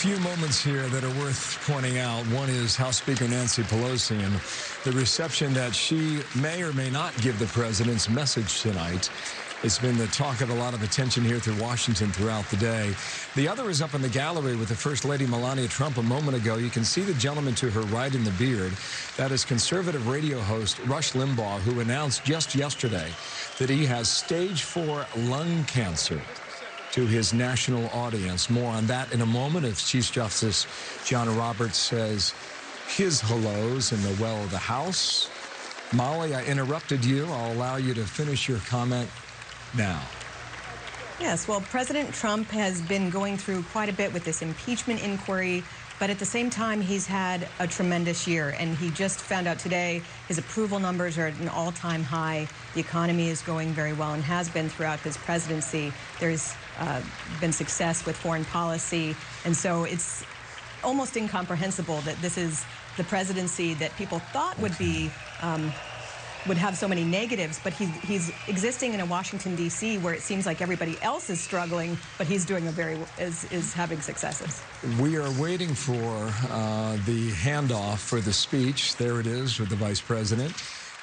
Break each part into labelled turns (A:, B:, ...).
A: few moments here that are worth pointing out. One is House Speaker Nancy Pelosi and the reception that she may or may not give the president's message tonight. It's been the talk of a lot of attention here through Washington throughout the day. The other is up in the gallery with the First Lady Melania Trump a moment ago. You can see the gentleman to her right in the beard. That is conservative radio host Rush Limbaugh, who announced just yesterday that he has stage 4 lung cancer to his national audience. More on that in a moment as Chief Justice John Roberts says his hellos in the well of the House. Molly, I interrupted you. I'll allow you to finish your comment now.
B: Yes, well, President Trump has been going through quite a bit with this impeachment inquiry, but at the same time, he's had a tremendous year, and he just found out today his approval numbers are at an all-time high. The economy is going very well and has been throughout his presidency. There's been success with foreign policy, and so it's almost incomprehensible that this is the presidency that people thought would be would have so many negatives, but he's existing in a Washington, D.C. where it seems like everybody else is struggling, but he's doing is having successes.
A: We are waiting for the handoff for the speech. There it is with the Vice President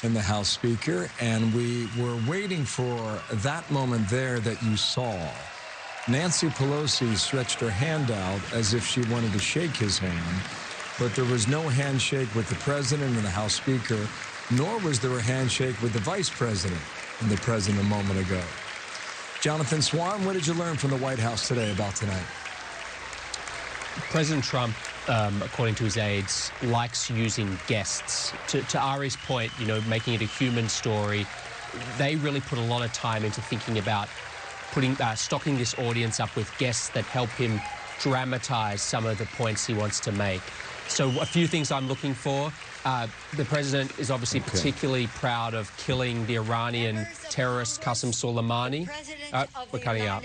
A: and the House Speaker, and we were waiting for that moment there that you saw. Nancy Pelosi stretched her hand out as if she wanted to shake his hand, but there was no handshake with the President and the House Speaker, nor was there a handshake with the Vice President and the President a moment ago. Jonathan Swan, what did you learn from the White House today about tonight?
C: President Trump, according to his aides, likes using guests. To Ari's point, you know, making it a human story, they really put a lot of time into thinking about stocking this audience up with guests that help him dramatize some of the points he wants to make. So a few things I'm looking for. The president is obviously particularly proud of killing the Iranian terrorist Qasem Soleimani. We're cutting out.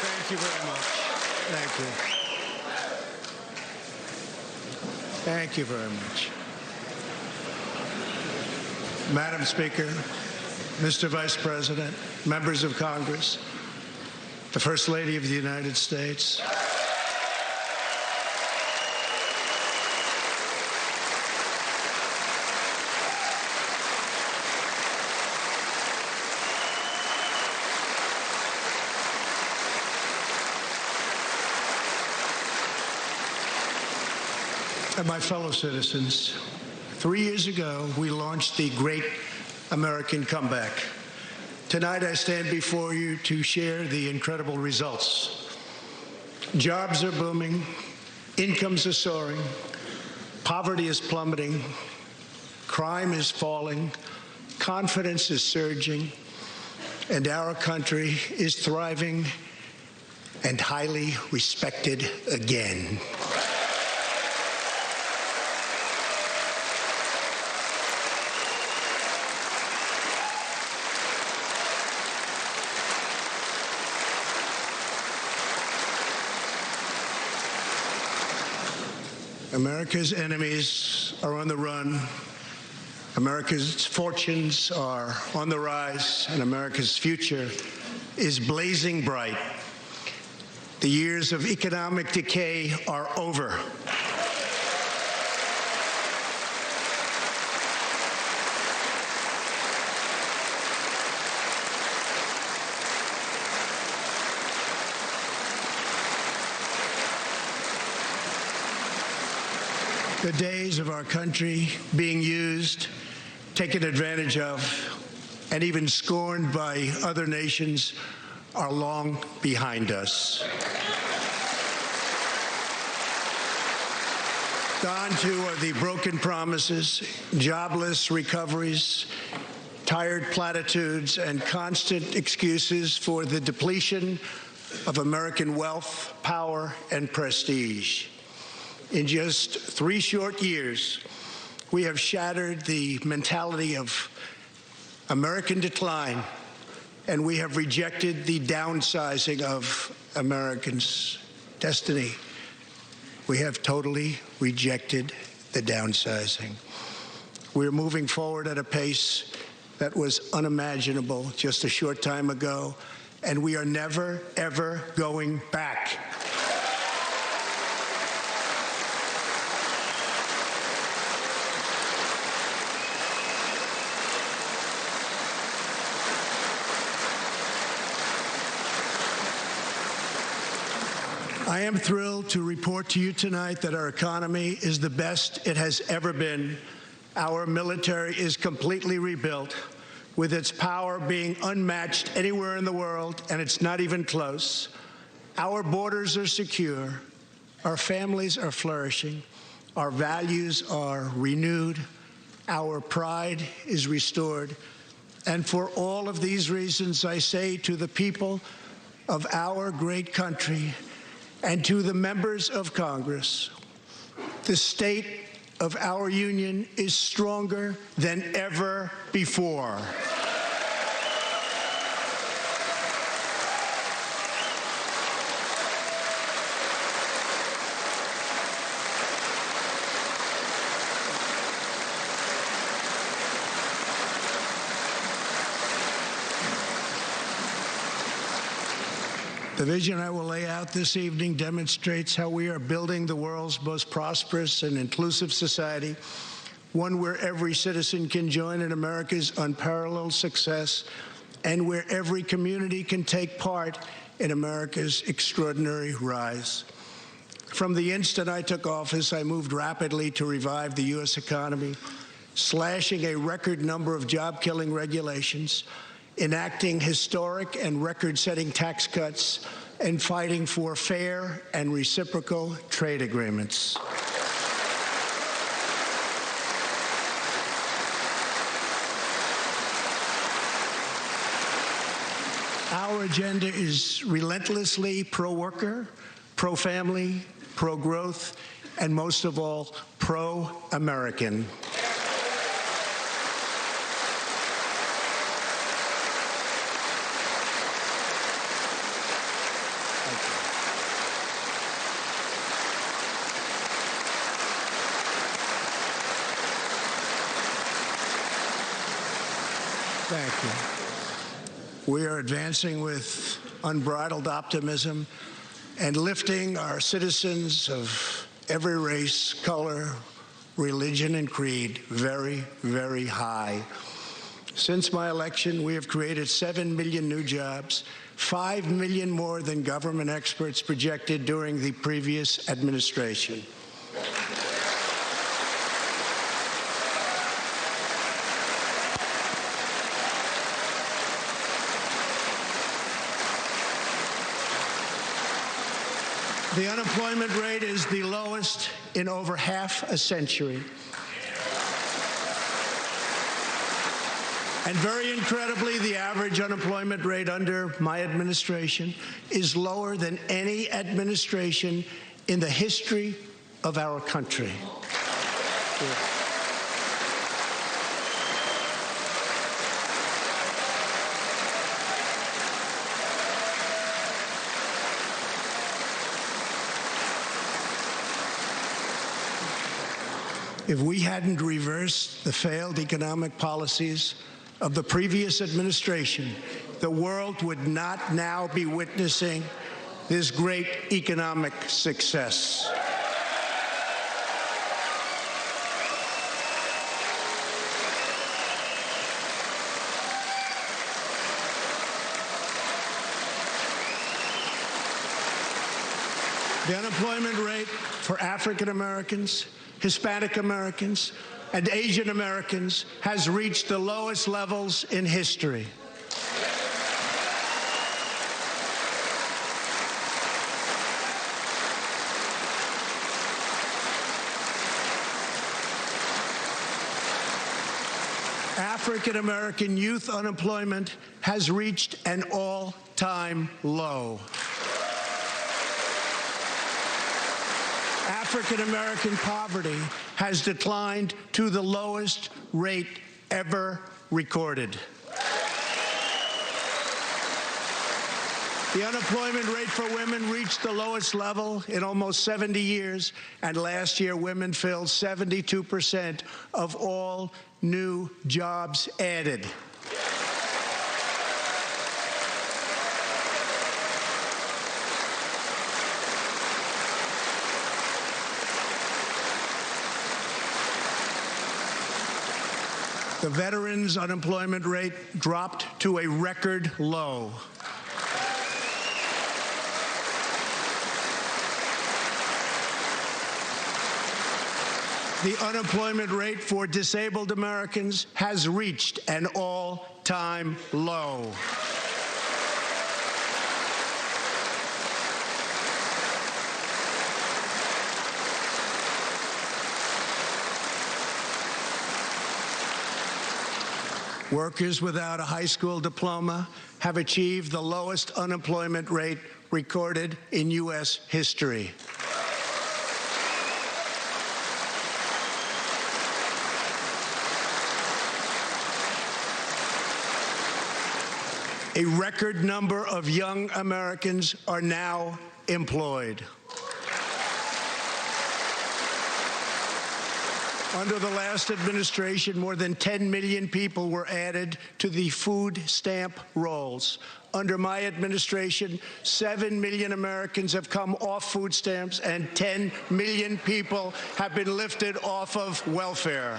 D: Thank you very much. Thank you. Thank you very much. Madam Speaker, Mr. Vice President, members of Congress, the First Lady of the United States. And my fellow citizens, 3 years ago, we launched the Great American Comeback. Tonight, I stand before you to share the incredible results. Jobs are booming, incomes are soaring, poverty is plummeting, crime is falling, confidence is surging, and our country is thriving and highly respected again. America's enemies are on the run. America's fortunes are on the rise, and America's future is blazing bright. The years of economic decay are over. The days of our country being used, taken advantage of, and even scorned by other nations are long behind us. Gone too are the broken promises, jobless recoveries, tired platitudes, and constant excuses for the depletion of American wealth, power, and prestige. In just 3 short years, we have shattered the mentality of American decline, and we have rejected the downsizing of Americans' destiny. We have totally rejected the downsizing. We're moving forward at a pace that was unimaginable just a short time ago, and we are never, ever going back. I am thrilled to report to you tonight that our economy is the best it has ever been. Our military is completely rebuilt, with its power being unmatched anywhere in the world, and it's not even close. Our borders are secure. Our families are flourishing. Our values are renewed. Our pride is restored. And for all of these reasons, I say to the people of our great country and to the members of Congress, the state of our union is stronger than ever before. The vision I will lay out this evening demonstrates how we are building the world's most prosperous and inclusive society, one where every citizen can join in America's unparalleled success and where every community can take part in America's extraordinary rise. From the instant I took office, I moved rapidly to revive the U.S. economy, slashing a record number of job-killing regulations, enacting historic and record-setting tax cuts, and fighting for fair and reciprocal trade agreements. Our agenda is relentlessly pro-worker, pro-family, pro-growth, and most of all, pro-American. Thank you. We are advancing with unbridled optimism and lifting our citizens of every race, color, religion, and creed very, very high. Since my election, we have created 7 million new jobs, 5 million more than government experts projected during the previous administration. The unemployment rate is the lowest in over half a century. And very incredibly, the average unemployment rate under my administration is lower than any administration in the history of our country. If we hadn't reversed the failed economic policies of the previous administration, the world would not now be witnessing this great economic success. The unemployment rate for African Americans, Hispanic Americans, and Asian Americans has reached the lowest levels in history. African American youth unemployment has reached an all-time low. African-American poverty has declined to the lowest rate ever recorded. The unemployment rate for women reached the lowest level in almost 70 years, and last year women filled 72% of all new jobs added. The veterans' unemployment rate dropped to a record low. The unemployment rate for disabled Americans has reached an all-time low. Workers without a high school diploma have achieved the lowest unemployment rate recorded in U.S. history. A record number of young Americans are now employed. Under the last administration, more than 10 million people were added to the food stamp rolls. Under my administration, 7 million Americans have come off food stamps, and 10 million people have been lifted off of welfare.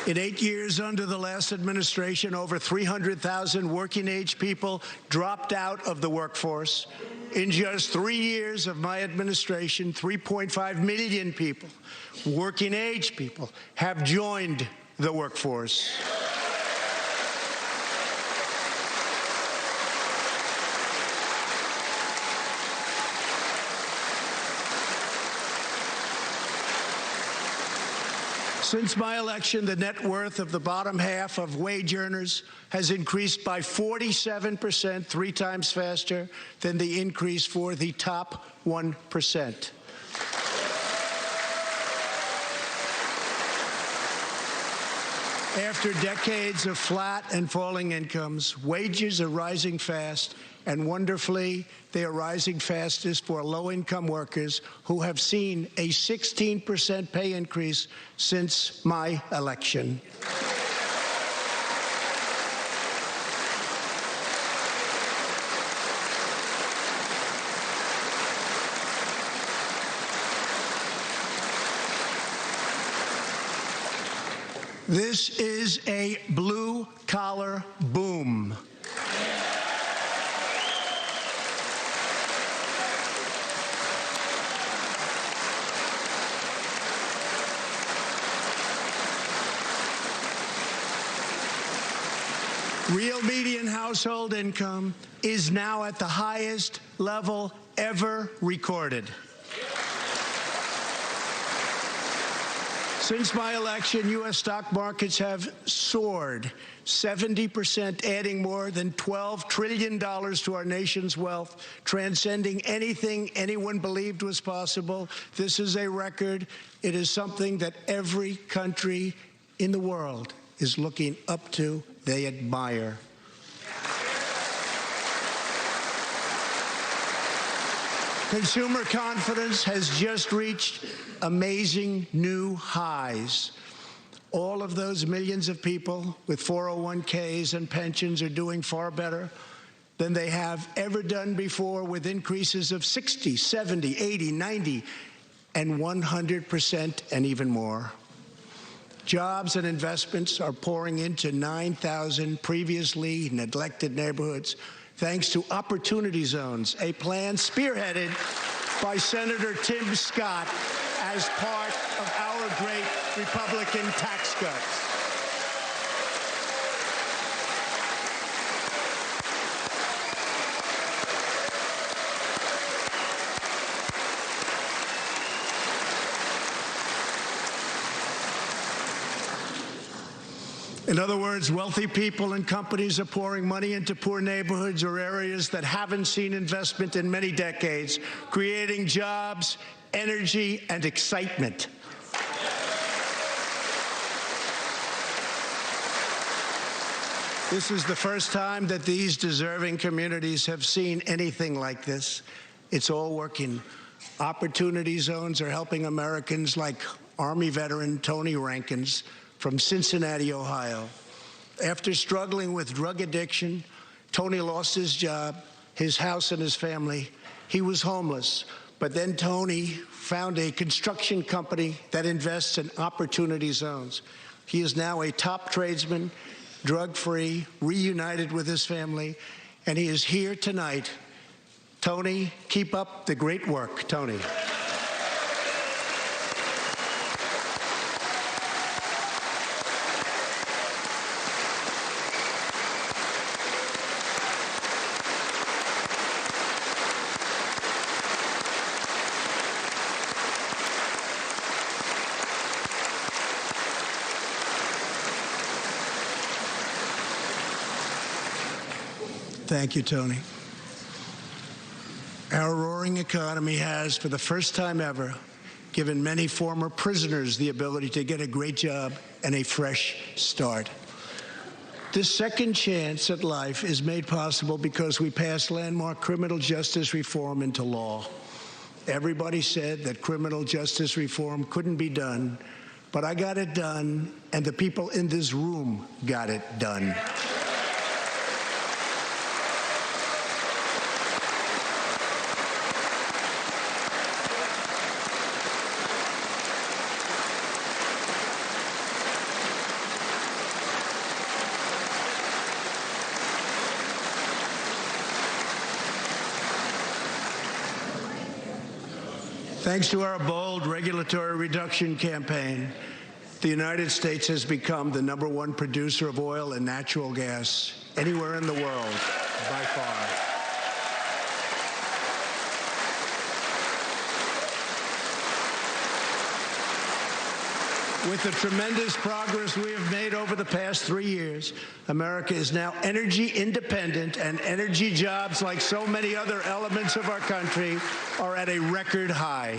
D: In 8 years under the last administration, over 300,000 working-age people dropped out of the workforce. In just 3 years of my administration, 3.5 million people, working-age people, have joined the workforce. Since my election, the net worth of the bottom half of wage earners has increased by 47%, 3 times faster than the increase for the top 1%. After decades of flat and falling incomes, wages are rising fast, and wonderfully, they are rising fastest for low-income workers who have seen a 16% pay increase since my election. This is a blue-collar boom. Real median household income is now at the highest level ever recorded. Since my election, U.S. stock markets have soared 70%, adding more than $12 trillion to our nation's wealth, transcending anything anyone believed was possible. This is a record. It is something that every country in the world is looking up to. They admire. Consumer confidence has just reached amazing new highs. All of those millions of people with 401ks and pensions are doing far better than they have ever done before, with increases of 60, 70, 80, 90, and 100% and even more. Jobs and investments are pouring into 9,000 previously neglected neighborhoods, thanks to Opportunity Zones, a plan spearheaded by Senator Tim Scott as part of our great Republican tax cuts. In other words, wealthy people and companies are pouring money into poor neighborhoods or areas that haven't seen investment in many decades, creating jobs, energy, and excitement. This is the first time that these deserving communities have seen anything like this. It's all working. Opportunity zones are helping Americans like Army veteran Tony Rankins from Cincinnati, Ohio. After struggling with drug addiction, Tony lost his job, his house, and his family. He was homeless. But then Tony found a construction company that invests in opportunity zones. He is now a top tradesman, drug-free, reunited with his family, and he is here tonight. Tony, keep up the great work, Tony. Thank you, Tony. Our roaring economy has, for the first time ever, given many former prisoners the ability to get a great job and a fresh start. This second chance at life is made possible because we passed landmark criminal justice reform into law. Everybody said that criminal justice reform couldn't be done, but I got it done, and the people in this room got it done. Thanks to our bold regulatory reduction campaign, the United States has become the #1 producer of oil and natural gas anywhere in the world, by far. With the tremendous progress we have made over the past 3 years, America is now energy independent, and energy jobs, like so many other elements of our country, are at a record high.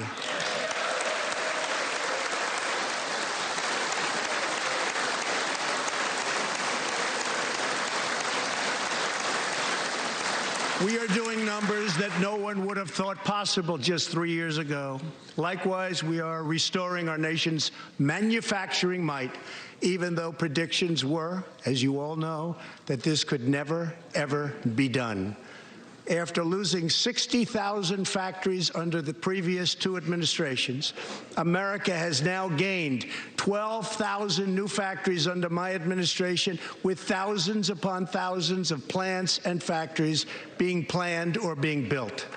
D: We are doing numbers that no one would have thought possible just 3 years ago. Likewise, we are restoring our nation's manufacturing might, even though predictions were, as you all know, that this could never, ever be done. After losing 60,000 factories under the previous 2 administrations, America has now gained 12,000 new factories under my administration, with thousands upon thousands of plants and factories being planned or being built.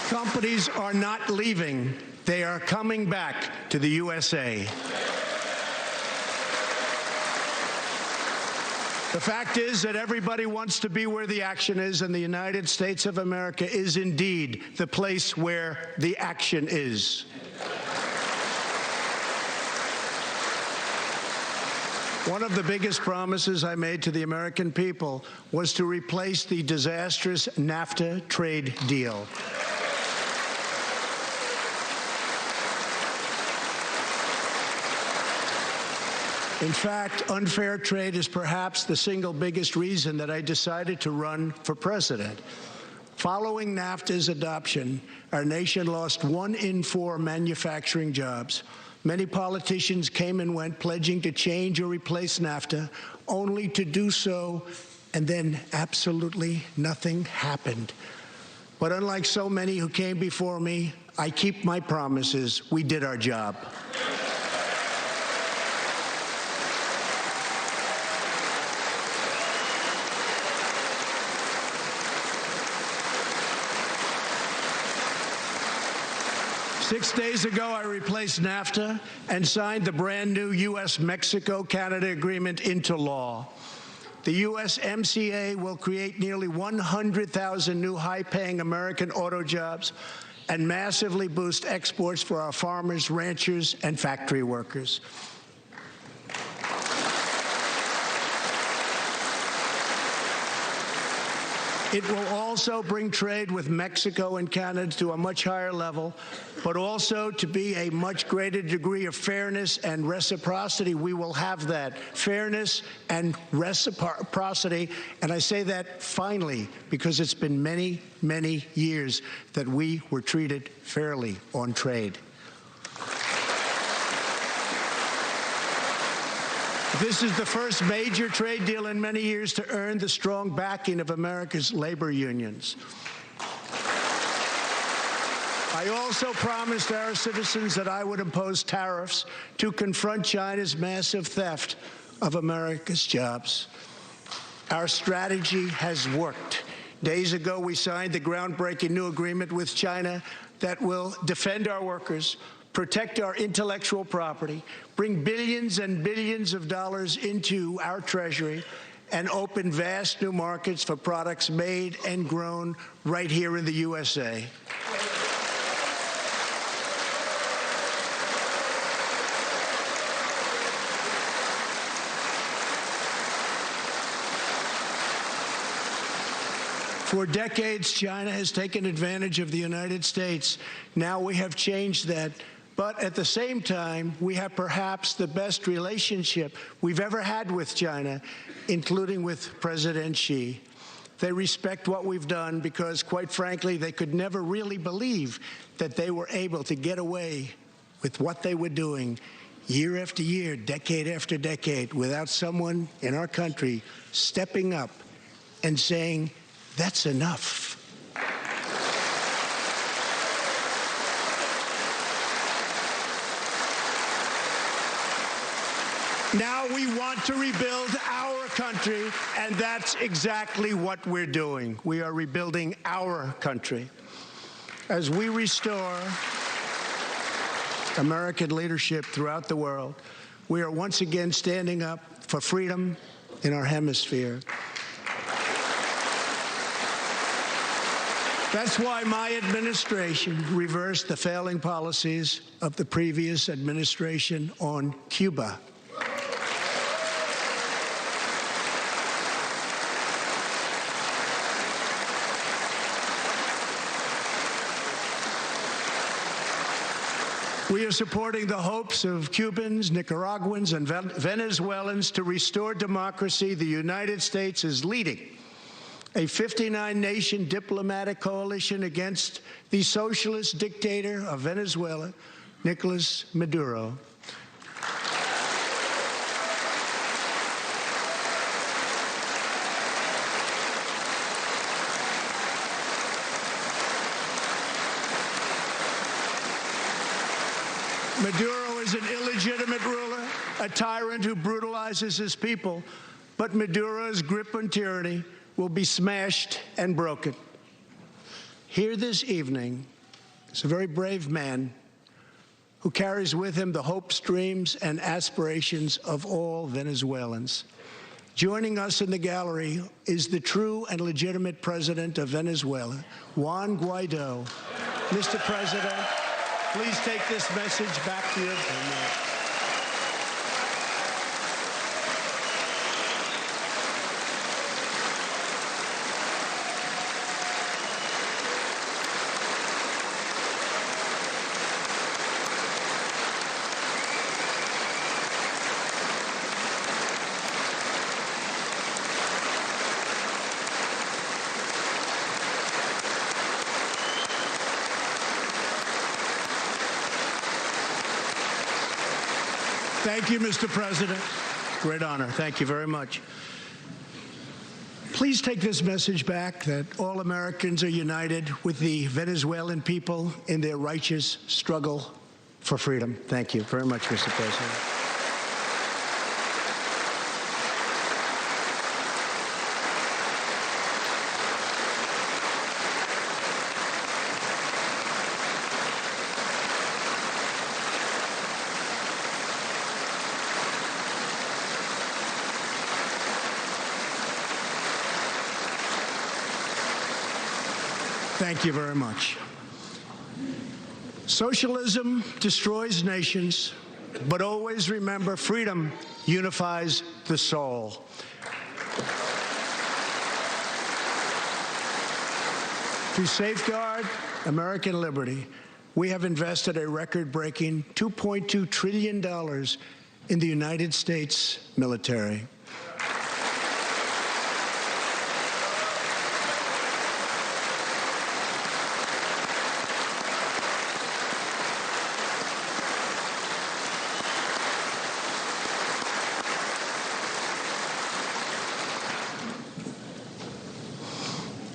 D: Companies are not leaving. They are coming back to the USA. The fact is that everybody wants to be where the action is, and the United States of America is indeed the place where the action is. One of the biggest promises I made to the American people was to replace the disastrous NAFTA trade deal. In fact, unfair trade is perhaps the single biggest reason that I decided to run for president. Following NAFTA's adoption, our nation lost 1 in 4 manufacturing jobs. Many politicians came and went, pledging to change or replace NAFTA, only to do so, and then absolutely nothing happened. But unlike so many who came before me, I keep my promises. We did our job. Six days ago, I replaced NAFTA and signed the brand new U.S.-Mexico-Canada agreement into law. the USMCA will create nearly 100,000 new high-paying American auto jobs and massively boost exports for our farmers, ranchers, and factory workers. It will also bring trade with Mexico and Canada to a much higher level, but also to be a much greater degree of fairness and reciprocity. We will have that fairness and reciprocity, and I say that finally because it's been many, many years that we were treated fairly on trade. This is the first major trade deal in many years to earn the strong backing of America's labor unions. I also promised our citizens that I would impose tariffs to confront China's massive theft of America's jobs. Our strategy has worked. Days ago, we signed the groundbreaking new agreement with China that will defend our workers, protect our intellectual property, bring billions and billions of dollars into our treasury, and open vast new markets for products made and grown right here in the USA. For decades, China has taken advantage of the United States. Now we have changed that. But at the same time, we have perhaps the best relationship we've ever had with China, including with President Xi. They respect what we've done because, quite frankly, they could never really believe that they were able to get away with what they were doing year after year, decade after decade, without someone in our country stepping up and saying, that's enough. Now we want to rebuild our country, and that's exactly what we're doing. We are rebuilding our country. As we restore American leadership throughout the world, we are once again standing up for freedom in our hemisphere. That's why my administration reversed the failing policies of the previous administration on Cuba. We are supporting the hopes of Cubans, Nicaraguans, and Venezuelans to restore democracy. The United States is leading a 59-nation diplomatic coalition against the socialist dictator of Venezuela, Nicolas Maduro. Maduro is an illegitimate ruler, a tyrant who brutalizes his people, but Maduro's grip on tyranny will be smashed and broken. Here this evening is a very brave man who carries with him the hopes, dreams, and aspirations of all Venezuelans. Joining us in the gallery is the true and legitimate president of Venezuela, Juan Guaido. Mr. President, please take this message back to you. Thank you, Mr. President. Great honor. Thank you very much. Please take this message back that all Americans are united with the Venezuelan people in their righteous struggle for freedom. Thank you very much, Mr. President. Thank you very much. Socialism destroys nations, but always remember, freedom unifies the soul. To safeguard American liberty, we have invested a record-breaking $2.2 trillion in the United States military.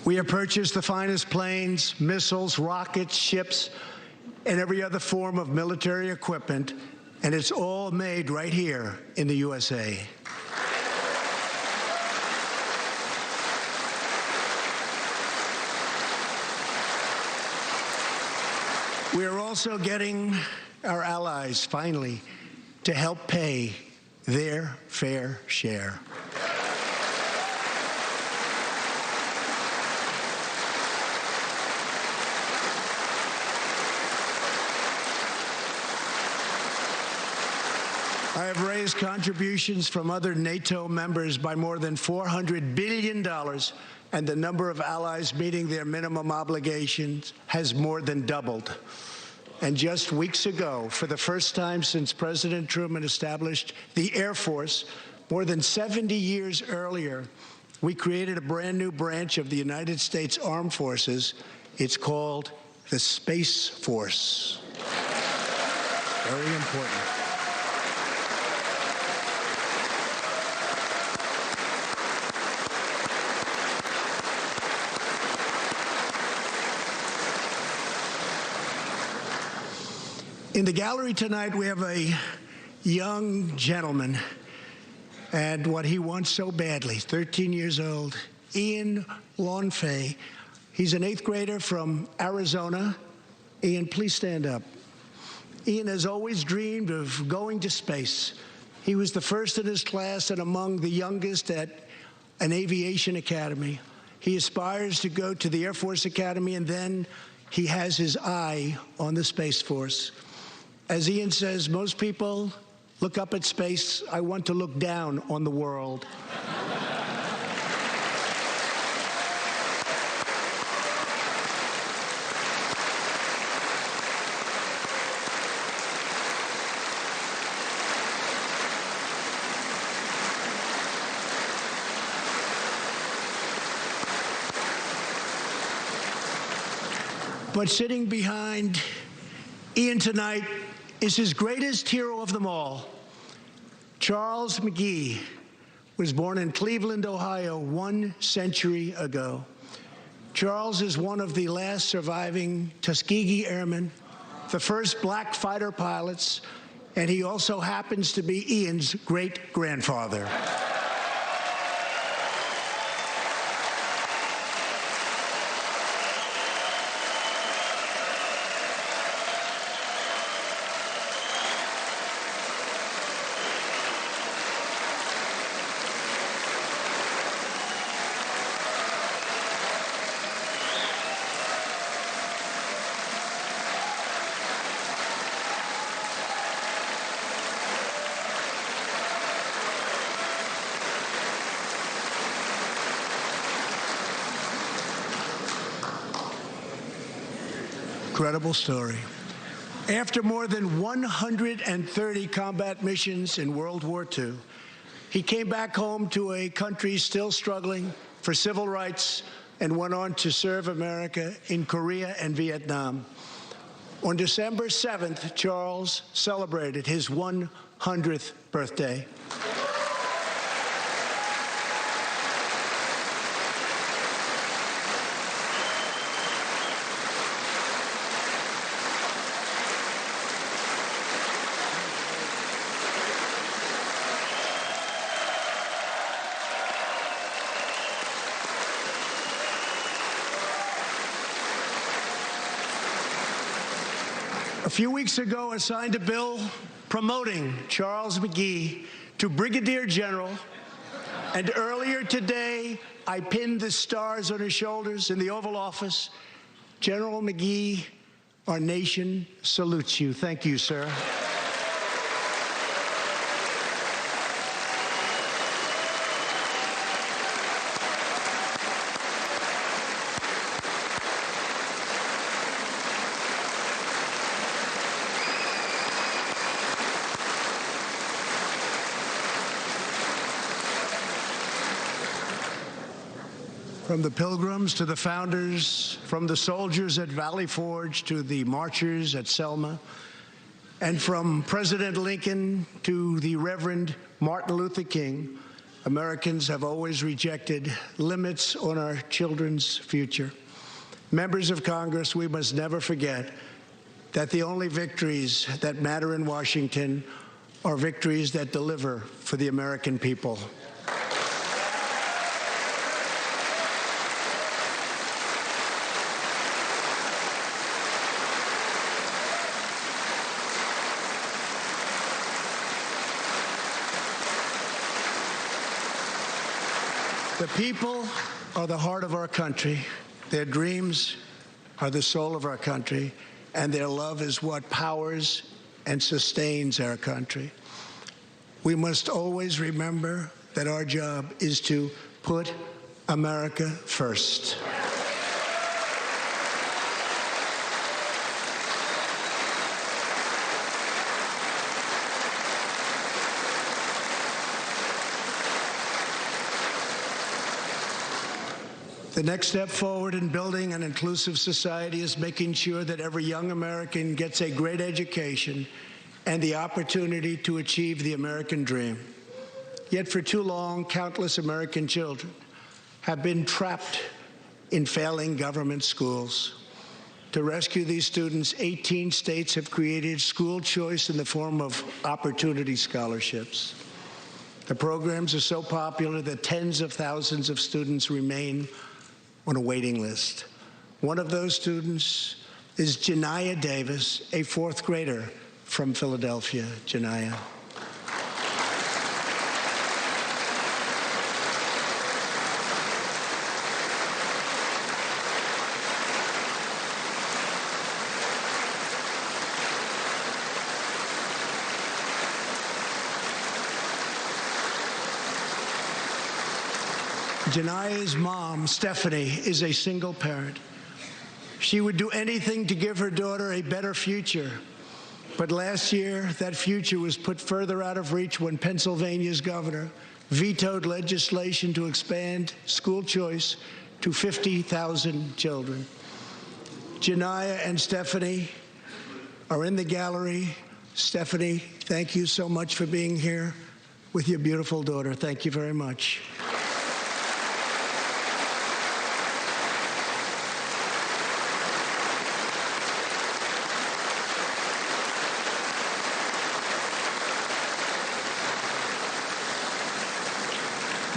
D: We have purchased the finest planes, missiles, rockets, ships, and every other form of military equipment, and it's all made right here in the USA. We are also getting our allies, finally, to help pay their fair share. I have raised contributions from other NATO members by more than $400 billion, and the number of allies meeting their minimum obligations has more than doubled. And just weeks ago, for the first time since President Truman established the Air Force, more than 70 years earlier, we created a brand new branch of the United States Armed Forces. It's called the Space Force. Very important. In the gallery tonight, we have a young gentleman, and what he wants so badly, 13 years old, Ian Launfay. He's an 8th grader from Arizona. Ian, please stand up. Ian has always dreamed of going to space. He was the first in his class and among the youngest at an aviation academy. He aspires to go to the Air Force Academy, and then he has his eye on the Space Force. As Ian says, most people look up at space. I want to look down on the world. But sitting behind Ian tonight is his greatest hero of them all. Charles McGee was born in Cleveland, Ohio, 1 century ago. Charles is one of the last surviving Tuskegee Airmen, the first black fighter pilots, and he also happens to be Ian's great-grandfather. Incredible story. After more than 130 combat missions in World War II, he came back home to a country still struggling for civil rights and went on to serve America in Korea and Vietnam. On December 7th, Charles celebrated his 100th birthday. A few weeks ago, I signed a bill promoting Charles McGee to Brigadier General, and earlier today, I pinned the stars on his shoulders in the Oval Office General McGee, our nation salutes you. Thank you, sir. From the Pilgrims to the founders, from the soldiers at Valley Forge to the marchers at Selma, and from President Lincoln to the Reverend Martin Luther King, Americans have always rejected limits on our children's future. Members of Congress, we must never forget that the only victories that matter in Washington are victories that deliver for the American people. The people are the heart of our country. Their dreams are the soul of our country, and their love is what powers and sustains our country. We must always remember that our job is to put America first. The next step forward in building an inclusive society is making sure that every young American gets a great education and the opportunity to achieve the American dream. Yet for too long, countless American children have been trapped in failing government schools. To rescue these students, 18 states have created school choice in the form of opportunity scholarships. The programs are so popular that tens of thousands of students remain on a waiting list. One of those students is Janiyah Davis, a fourth grader from Philadelphia. Janiyah. Janiyah's mom, Stephanie, is a single parent. She would do anything to give her daughter a better future. But last year, that future was put further out of reach when Pennsylvania's governor vetoed legislation to expand school choice to 50,000 children. Janiyah and Stephanie are in the gallery. Stephanie, thank you so much for being here with your beautiful daughter. Thank you very much.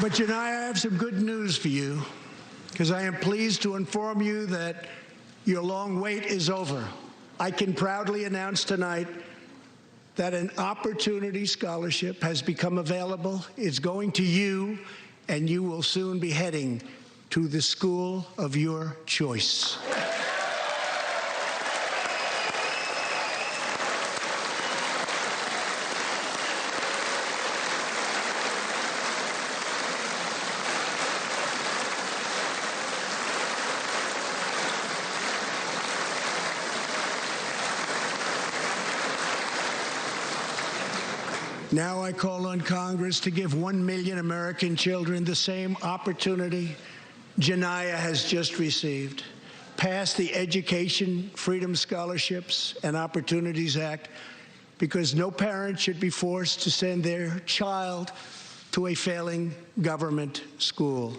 D: But Janiyah, I have some good news for you, because I am pleased to inform you that your long wait is over. I can proudly announce tonight that an opportunity scholarship has become available. It's going to you, and you will soon be heading to the school of your choice. Now I call on Congress to give 1 million American children the same opportunity Janiyah has just received. Pass the Education Freedom Scholarships and Opportunities Act, because no parent should be forced to send their child to a failing government school.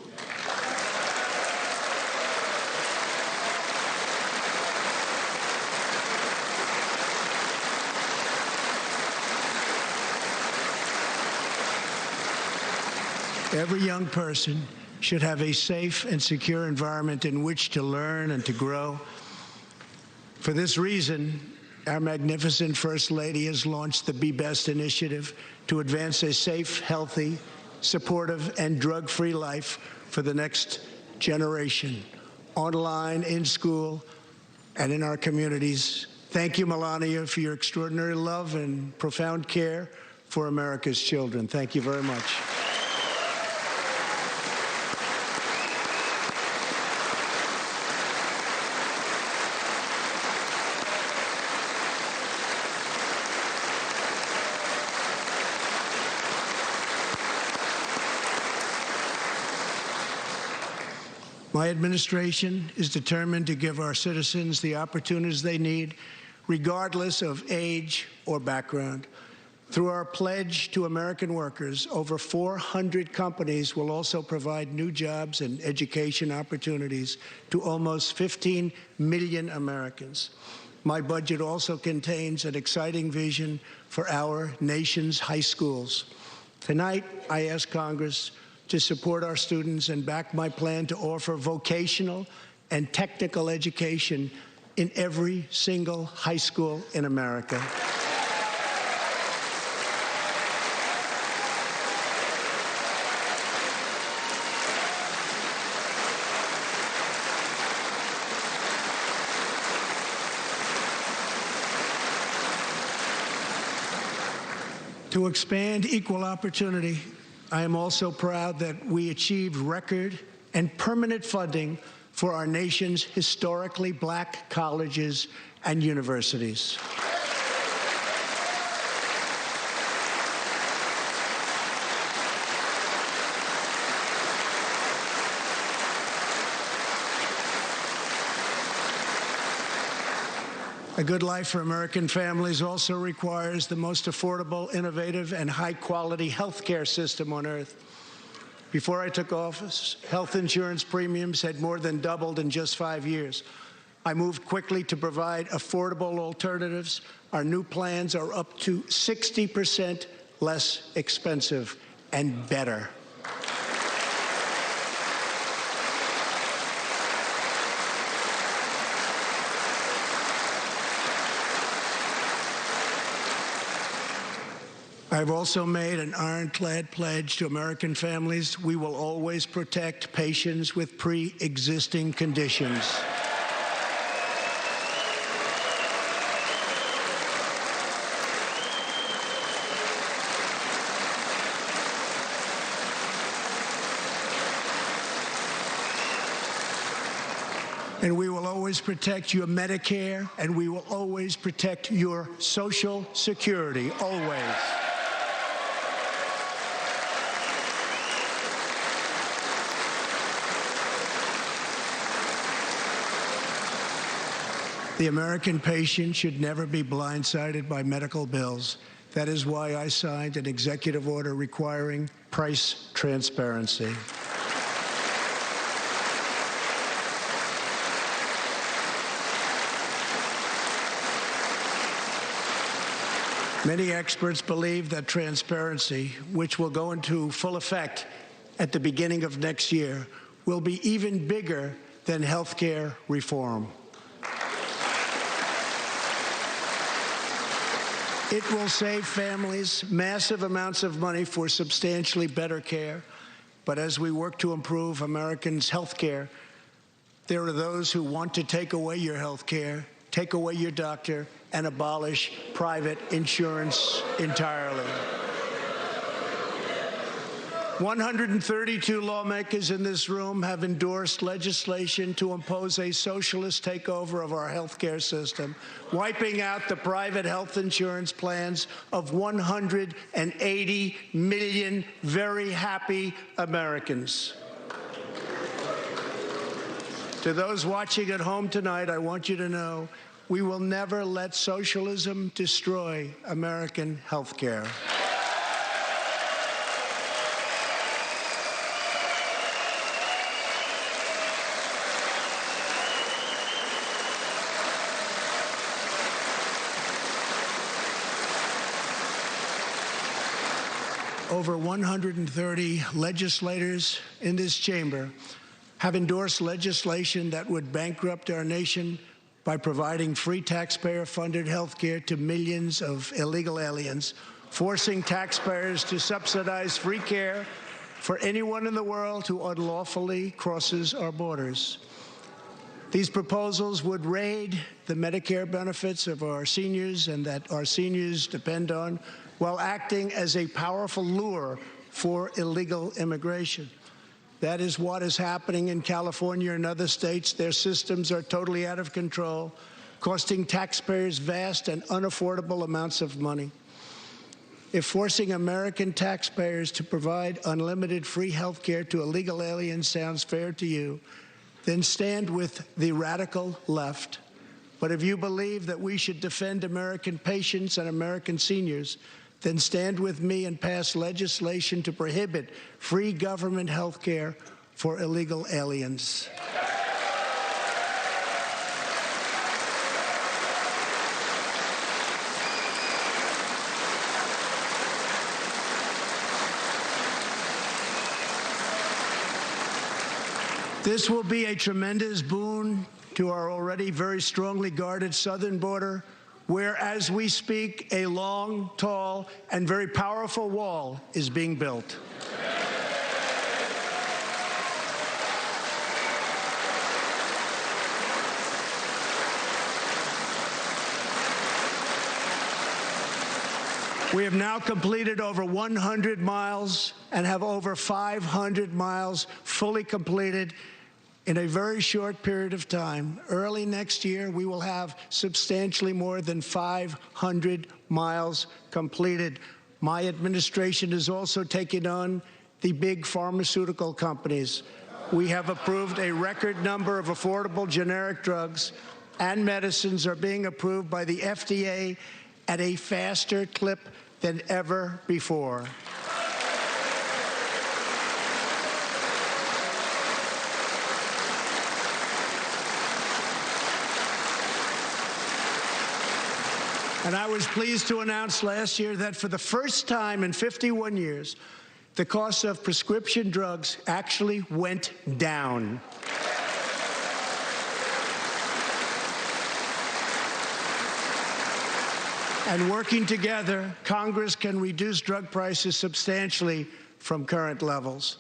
D: Every young person should have a safe and secure environment in which to learn and to grow. For this reason, our magnificent First Lady has launched the Be Best initiative to advance a safe, healthy, supportive, and drug-free life for the next generation. Online, in school, and in our communities. Thank you, Melania, for your extraordinary love and profound care for America's children. Thank you very much. My administration is determined to give our citizens the opportunities they need, regardless of age or background. Through our pledge to American workers, over 400 companies will also provide new jobs and education opportunities to almost 15 million Americans. My budget also contains an exciting vision for our nation's high schools. Tonight, I ask Congress to support our students and back my plan to offer vocational and technical education in every single high school in America. To expand equal opportunity, I am also proud that we achieved record and permanent funding for our nation's historically black colleges and universities. A good life for American families also requires the most affordable, innovative, and high-quality health care system on earth. Before I took office, health insurance premiums had more than doubled in just 5 years. I moved quickly to provide affordable alternatives. Our new plans are up to 60% less expensive and better. I've also made an ironclad pledge to American families. We will always protect patients with pre-existing conditions. And we will always protect your Medicare, and we will always protect your Social Security, always. The American patient should never be blindsided by medical bills. That is why I signed an executive order requiring price transparency. Many experts believe that transparency, which will go into full effect at the beginning of next year, will be even bigger than health care reform. It will save families massive amounts of money for substantially better care. But as we work to improve Americans' health care, there are those who want to take away your health care, take away your doctor, and abolish private insurance entirely. 132 lawmakers in this room have endorsed legislation to impose a socialist takeover of our health care system, wiping out the private health insurance plans of 180 million very happy Americans. To those watching at home tonight, I want you to know we will never let socialism destroy American health care. Over 130 legislators in this chamber have endorsed legislation that would bankrupt our nation by providing free taxpayer-funded health care to millions of illegal aliens, forcing taxpayers to subsidize free care for anyone in the world who unlawfully crosses our borders. These proposals would raid the Medicare benefits of our seniors and that our seniors depend on, while acting as a powerful lure for illegal immigration. That is what is happening in California and other states. Their systems are totally out of control, costing taxpayers vast and unaffordable amounts of money. If forcing American taxpayers to provide unlimited free health care to illegal aliens sounds fair to you, then stand with the radical left. But if you believe that we should defend American patients and American seniors, then stand with me and pass legislation to prohibit free government health care for illegal aliens. This will be a tremendous boon to our already very strongly guarded southern border, where, as we speak, a long, tall, and very powerful wall is being built. We have now completed over 100 miles and have over 500 miles fully completed in a very short period of time. Early next year, we will have substantially more than 500 miles completed. My administration is also taking on the big pharmaceutical companies. We have approved a record number of affordable generic drugs, and medicines are being approved by the FDA at a faster clip than ever before. And I was pleased to announce last year that for the first time in 51 years, the cost of prescription drugs actually went down. And working together, Congress can reduce drug prices substantially from current levels.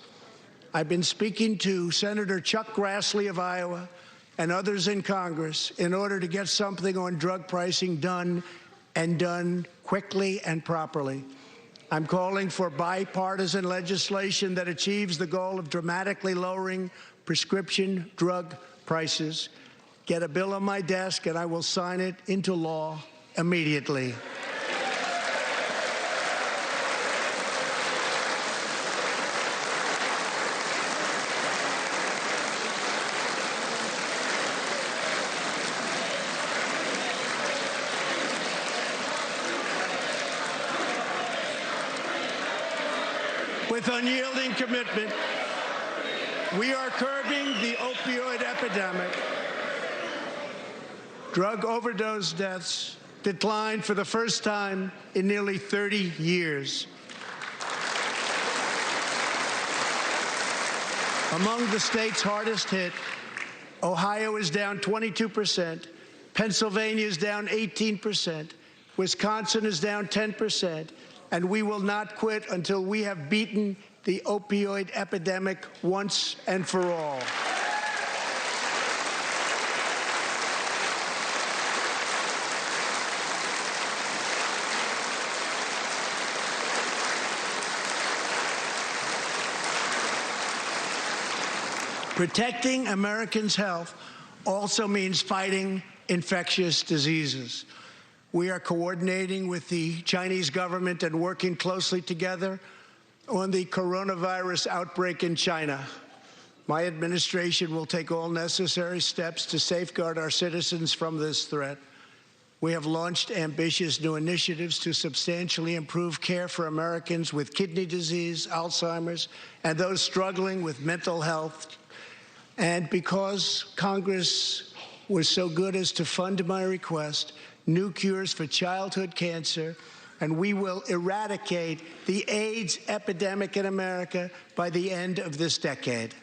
D: I've been speaking to Senator Chuck Grassley of Iowa and others in Congress in order to get something on drug pricing done, and done quickly and properly. I'm calling for bipartisan legislation that achieves the goal of dramatically lowering prescription drug prices. Get a bill on my desk, and I will sign it into law immediately. With unyielding commitment, we are curbing the opioid epidemic. Drug overdose deaths declined for the first time in nearly 30 years. Among the states hardest hit, Ohio is down 22%, Pennsylvania is down 18%, Wisconsin is down 10%, and we will not quit until we have beaten the opioid epidemic once and for all. Protecting Americans' health also means fighting infectious diseases. We are coordinating with the Chinese government and working closely together on the coronavirus outbreak in China. My administration will take all necessary steps to safeguard our citizens from this threat. We have launched ambitious new initiatives to substantially improve care for Americans with kidney disease, Alzheimer's, and those struggling with mental health. And because Congress was so good as to fund my request, new cures for childhood cancer, and we will eradicate the AIDS epidemic in America by the end of this decade.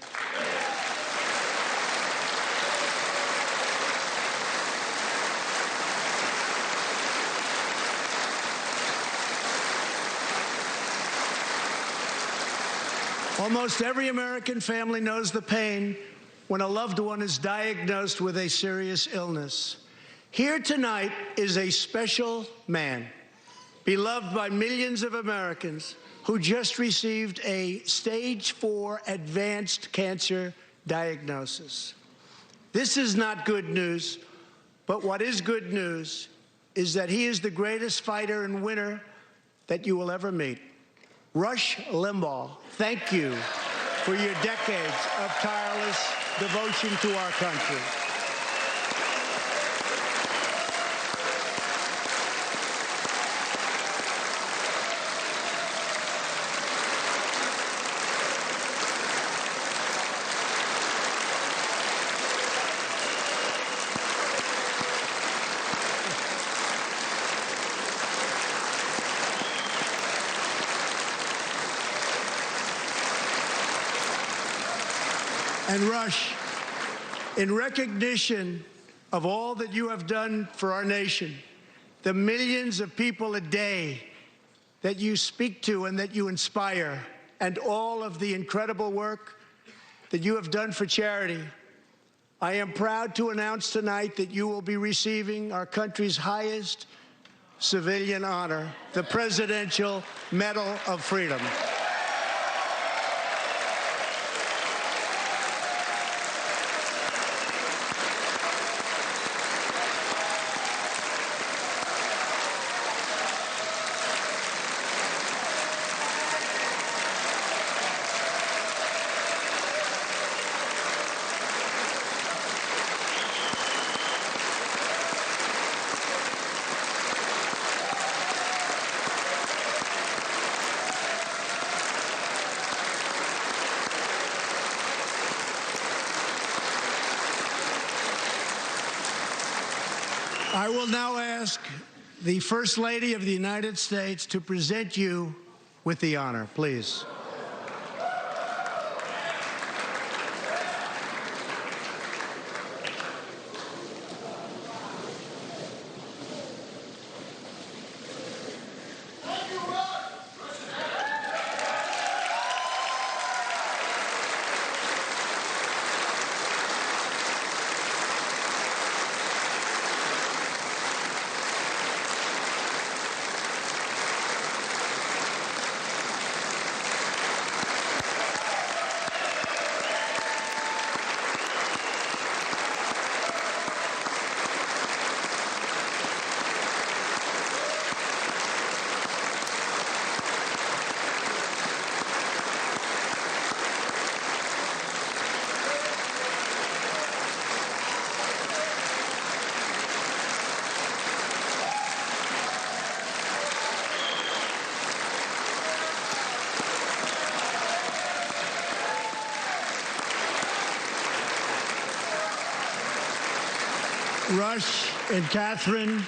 D: Almost every American family knows the pain when a loved one is diagnosed with a serious illness. Here tonight is a special man, beloved by millions of Americans, who just received a stage 4 advanced cancer diagnosis. This is not good news, but what is good news is that he is the greatest fighter and winner that you will ever meet. Rush Limbaugh, thank you for your decades of tireless devotion to our country. And Rush, in recognition of all that you have done for our nation, the millions of people a day that you speak to and that you inspire, and all of the incredible work that you have done for charity, I am proud to announce tonight that you will be receiving our country's highest civilian honor, the Presidential Medal of Freedom. I will now ask the First Lady of the United States to present you with the honor, please. Rush and Catherine,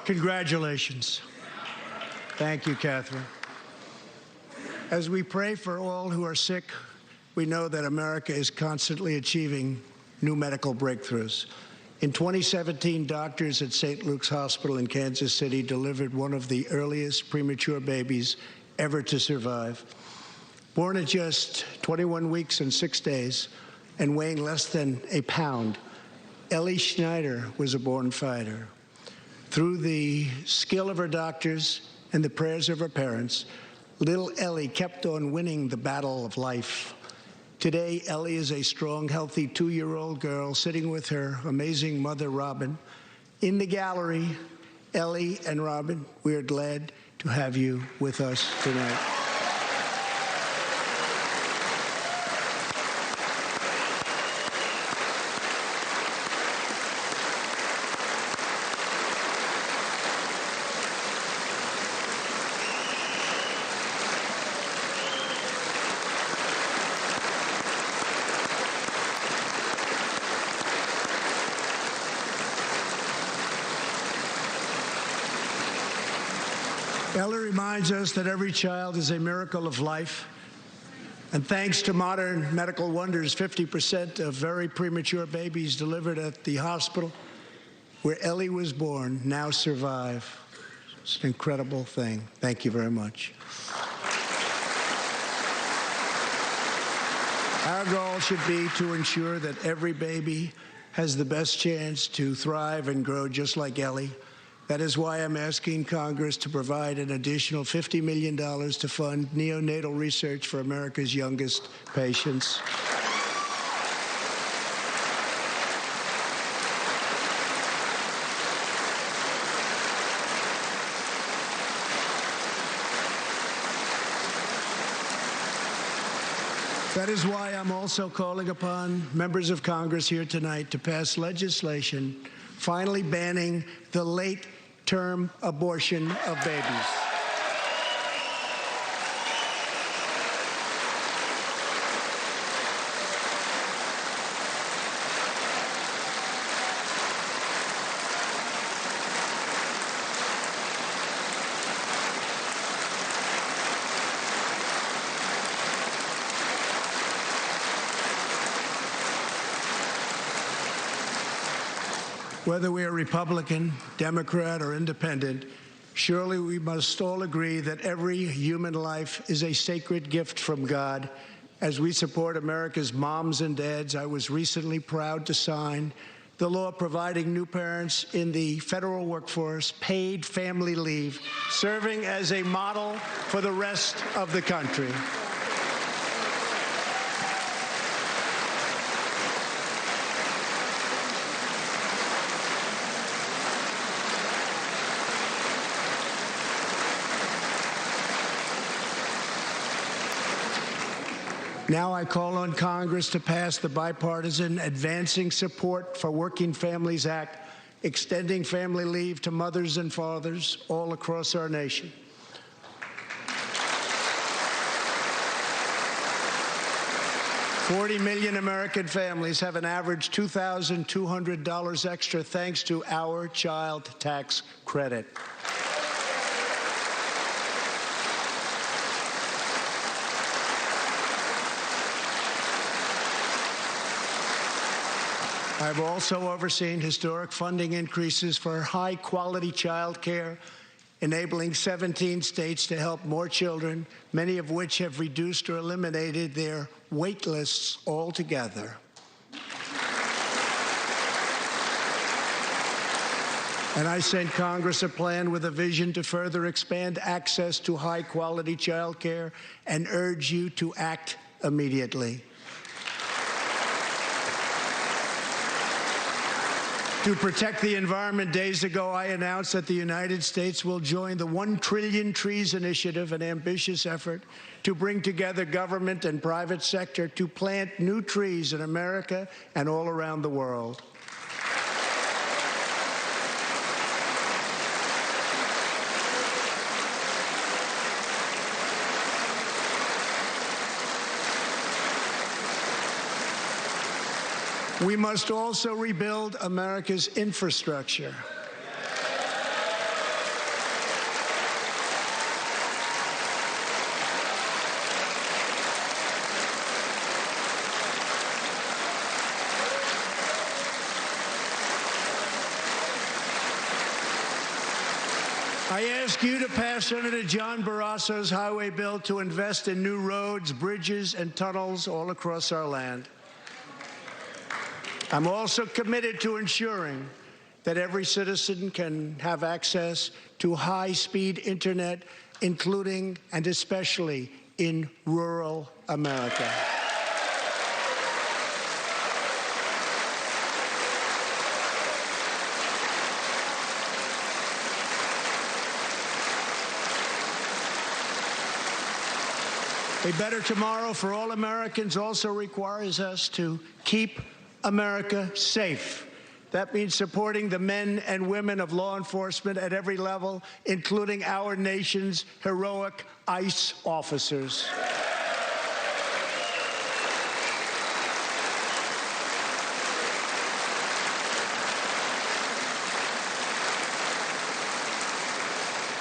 D: congratulations. Thank you, Catherine. As we pray for all who are sick, we know that America is constantly achieving new medical breakthroughs. In 2017, doctors at St. Luke's Hospital in Kansas City delivered one of the earliest premature babies ever to survive. Born at just 21 weeks and 6 days and weighing less than a pound, Ellie Schneider was a born fighter. Through the skill of her doctors and the prayers of her parents, little Ellie kept on winning the battle of life. Today, Ellie is a strong, healthy 2-year-old girl sitting with her amazing mother, Robin. In the gallery, Ellie and Robin, we are glad to have you with us tonight. Ellie reminds us that every child is a miracle of life. And thanks to modern medical wonders, 50% of very premature babies delivered at the hospital where Ellie was born now survive. It's an incredible thing. Thank you very much. Our goal should be to ensure that every baby has the best chance to thrive and grow just like Ellie. That is why I'm asking Congress to provide an additional $50 million to fund neonatal research for America's youngest patients. That is why I'm also calling upon members of Congress here tonight to pass legislation finally banning the late-term abortion of babies. Whether we are Republican, Democrat, or Independent, surely we must all agree that every human life is a sacred gift from God. As we support America's moms and dads, I was recently proud to sign the law providing new parents in the federal workforce paid family leave, serving as a model for the rest of the country. Now I call on Congress to pass the bipartisan Advancing Support for Working Families Act, extending family leave to mothers and fathers all across our nation. $40 million American families have an average $2,200 extra thanks to our child tax credit. I've also overseen historic funding increases for high-quality child care, enabling 17 states to help more children, many of which have reduced or eliminated their wait lists altogether. And I sent Congress a plan with a vision to further expand access to high-quality child care and urge you to act immediately. To protect the environment, days ago, I announced that the United States will join the 1 Trillion Trees Initiative, an ambitious effort to bring together government and private sector to plant new trees in America and all around the world. We must also rebuild America's infrastructure. I ask you to pass Senator John Barrasso's highway bill to invest in new roads, bridges, and tunnels all across our land. I'm also committed to ensuring that every citizen can have access to high-speed internet, including and especially in rural America. A better tomorrow for all Americans also requires us to keep America safe. That means supporting the men and women of law enforcement at every level, including our nation's heroic ICE officers.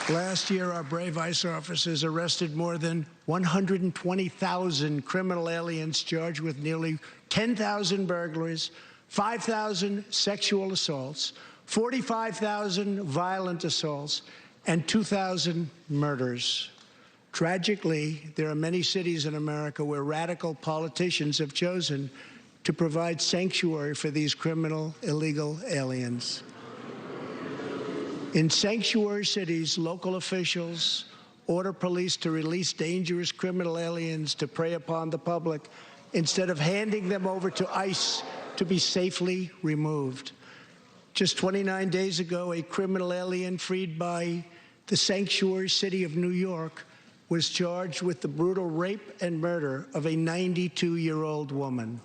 D: Last year, our brave ICE officers arrested more than 120,000 criminal aliens charged with nearly 10,000 burglaries, 5,000 sexual assaults, 45,000 violent assaults, and 2,000 murders. Tragically, there are many cities in America where radical politicians have chosen to provide sanctuary for these criminal, illegal aliens. In sanctuary cities, local officials order police to release dangerous criminal aliens to prey upon the public instead of handing them over to ICE to be safely removed. Just 29 days ago, a criminal alien freed by the sanctuary city of New York was charged with the brutal rape and murder of a 92-year-old woman.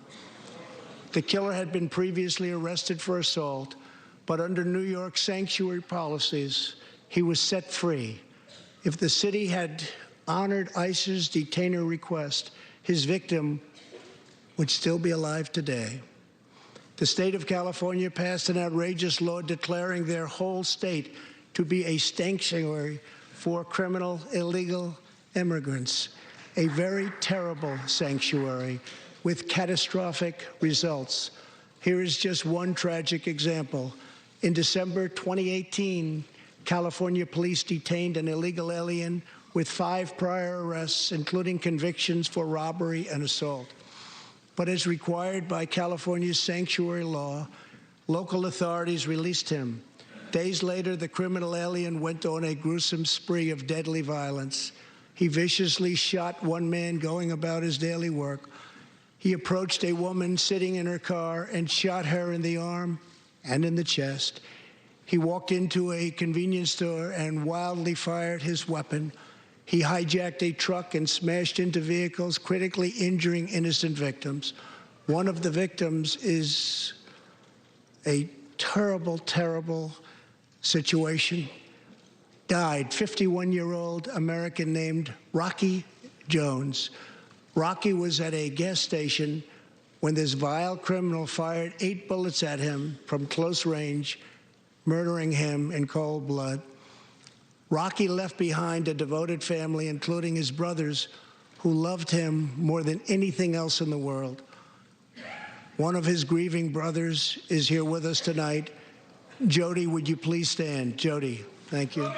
D: The killer had been previously arrested for assault, but under New York sanctuary policies, he was set free. If the city had honored ICE's detainer request, his victim would still be alive today. The state of California passed an outrageous law declaring their whole state to be a sanctuary for criminal, illegal immigrants, a very terrible sanctuary with catastrophic results. Here is just one tragic example. In December 2018, California police detained an illegal alien with 5 prior arrests, including convictions for robbery and assault. But as required by California's sanctuary law, local authorities released him. Days later, the criminal alien went on a gruesome spree of deadly violence. He viciously shot one man going about his daily work. He approached a woman sitting in her car and shot her in the arm and in the chest. He walked into a convenience store and wildly fired his weapon. He hijacked a truck and smashed into vehicles, critically injuring innocent victims. One of the victims is a terrible, terrible situation. Died, 51-year-old American named Rocky Jones. Rocky was at a gas station when this vile criminal fired 8 bullets at him from close range, murdering him in cold blood. Rocky left behind a devoted family, including his brothers, who loved him more than anything else in the world. One of his grieving brothers is here with us tonight. Jody, would you please stand? Jody, thank you.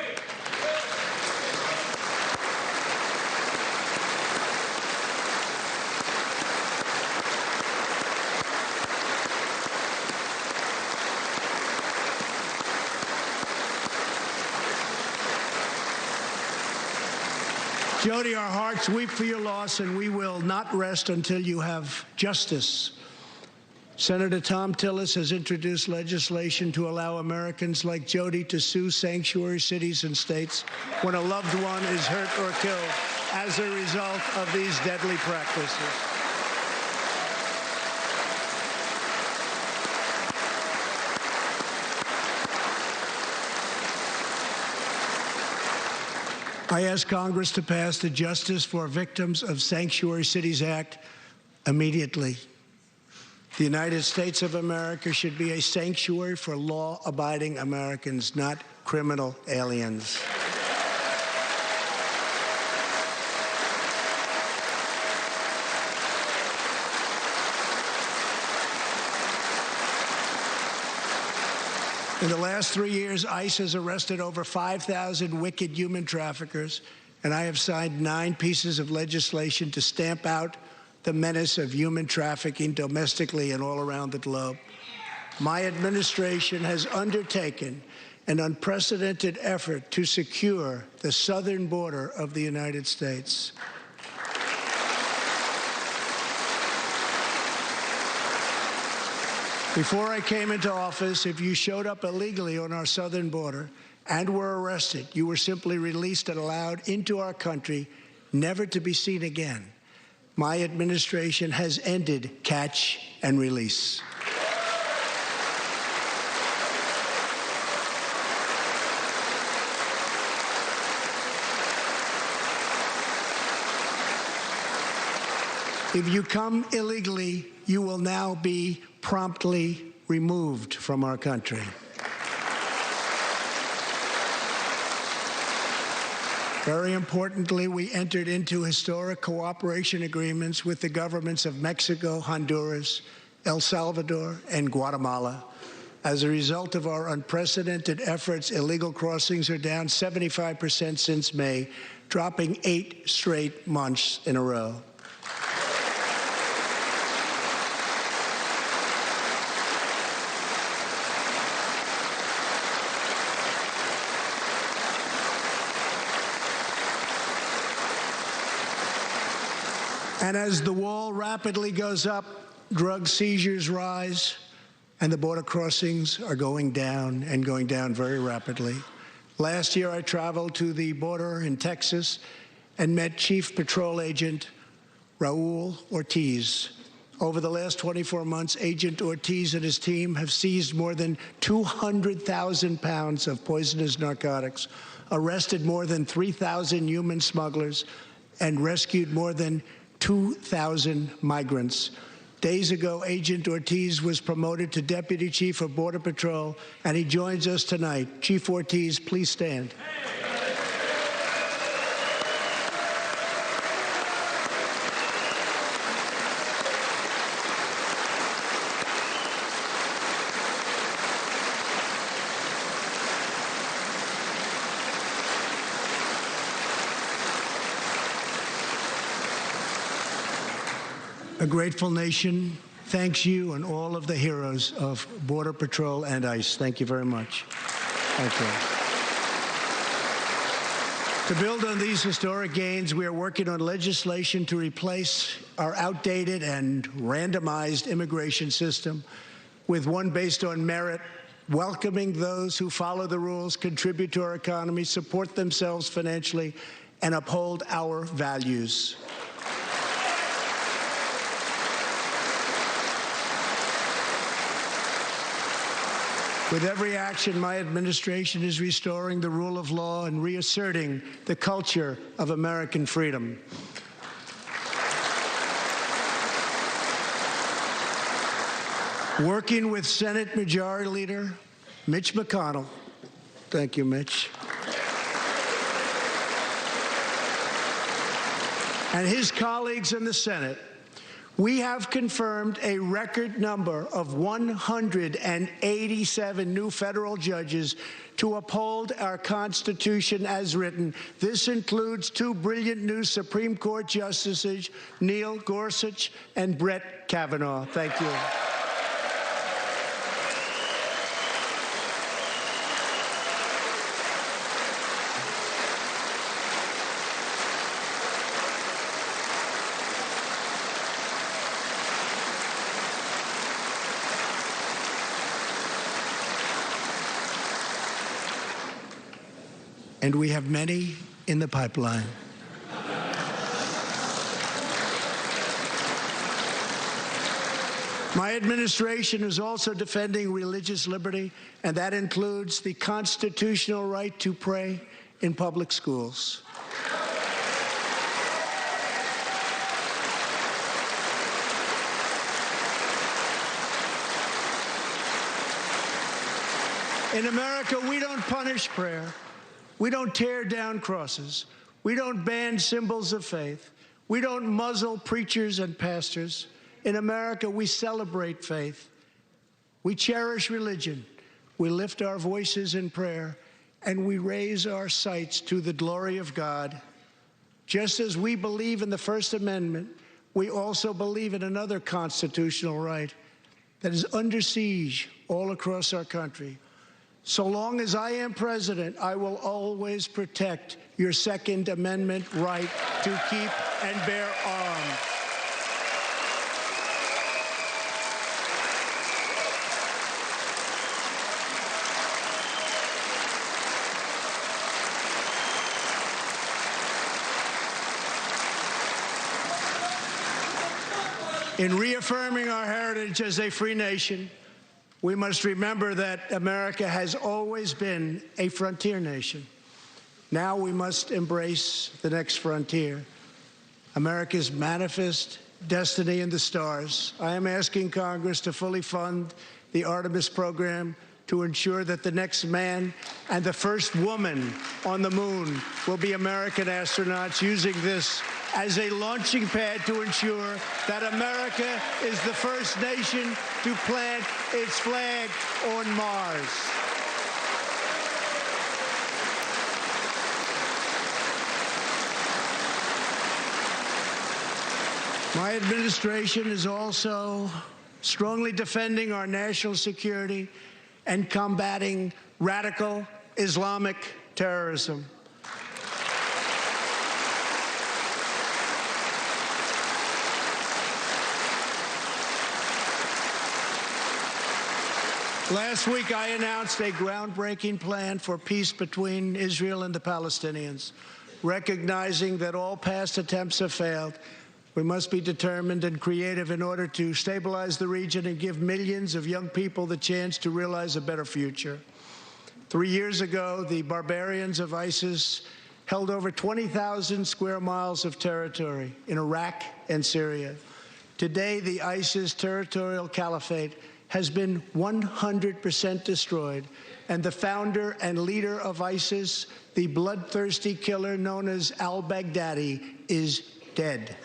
D: Jody, our hearts weep for your loss, and we will not rest until you have justice. Senator Thom Tillis has introduced legislation to allow Americans like Jody to sue sanctuary cities and states when a loved one is hurt or killed as a result of these deadly practices. I ask Congress to pass the Justice for Victims of Sanctuary Cities Act immediately. The United States of America should be a sanctuary for law-abiding Americans, not criminal aliens. In the last 3 years, ICE has arrested over 5,000 wicked human traffickers, and I have signed 9 pieces of legislation to stamp out the menace of human trafficking domestically and all around the globe. My administration has undertaken an unprecedented effort to secure the southern border of the United States. Before I came into office, if you showed up illegally on our southern border and were arrested, you were simply released and allowed into our country, never to be seen again. My administration has ended catch and release. If you come illegally, you will now be promptly removed from our country. Very importantly, we entered into historic cooperation agreements with the governments of Mexico, Honduras, El Salvador, and Guatemala. As a result of our unprecedented efforts, illegal crossings are down 75% since May, dropping 8 straight months in a row. And as the wall rapidly goes up, drug seizures rise, and the border crossings are going down and going down very rapidly. Last year, I traveled to the border in Texas and met Chief Patrol Agent Raul Ortiz. Over the last 24 months, Agent Ortiz and his team have seized more than 200,000 pounds of poisonous narcotics, arrested more than 3,000 human smugglers, and rescued more than 2,000 migrants. Days ago, Agent Ortiz was promoted to Deputy Chief of Border Patrol, and he joins us tonight. Chief Ortiz, please stand. A grateful nation thanks you and all of the heroes of Border Patrol and ICE. Thank you very much. Thank you. To build on these historic gains, we are working on legislation to replace our outdated and randomized immigration system with one based on merit, welcoming those who follow the rules, contribute to our economy, support themselves financially, and uphold our values. With every action, my administration is restoring the rule of law and reasserting the culture of American freedom. Working with Senate Majority Leader Mitch McConnell, thank you, Mitch, and his colleagues in the Senate, we have confirmed a record number of 187 new federal judges to uphold our Constitution as written. This includes 2 brilliant new Supreme Court justices, Neil Gorsuch and Brett Kavanaugh. Thank you. And we have many in the pipeline. My administration is also defending religious liberty, and that includes the constitutional right to pray in public schools. In America, we don't punish prayer. We don't tear down crosses. We don't ban symbols of faith. We don't muzzle preachers and pastors. In America, we celebrate faith. We cherish religion. We lift our voices in prayer, and we raise our sights to the glory of God. Just as we believe in the First Amendment, we also believe in another constitutional right that is under siege all across our country. So long as I am president, I will always protect your Second Amendment right to keep and bear arms. In reaffirming our heritage as a free nation, we must remember that America has always been a frontier nation. Now we must embrace the next frontier, America's manifest destiny in the stars. I am asking Congress to fully fund the Artemis program, to ensure that the next man and the first woman on the moon will be American astronauts, using this as a launching pad to ensure that America is the first nation to plant its flag on Mars. My administration is also strongly defending our national security and combating radical Islamic terrorism. Last week, I announced a groundbreaking plan for peace between Israel and the Palestinians. Recognizing that all past attempts have failed, we must be determined and creative in order to stabilize the region and give millions of young people the chance to realize a better future. 3 years ago, the barbarians of ISIS held over 20,000 square miles of territory in Iraq and Syria. Today, the ISIS territorial caliphate has been 100% destroyed, and the founder and leader of ISIS, the bloodthirsty killer known as al-Baghdadi, is dead.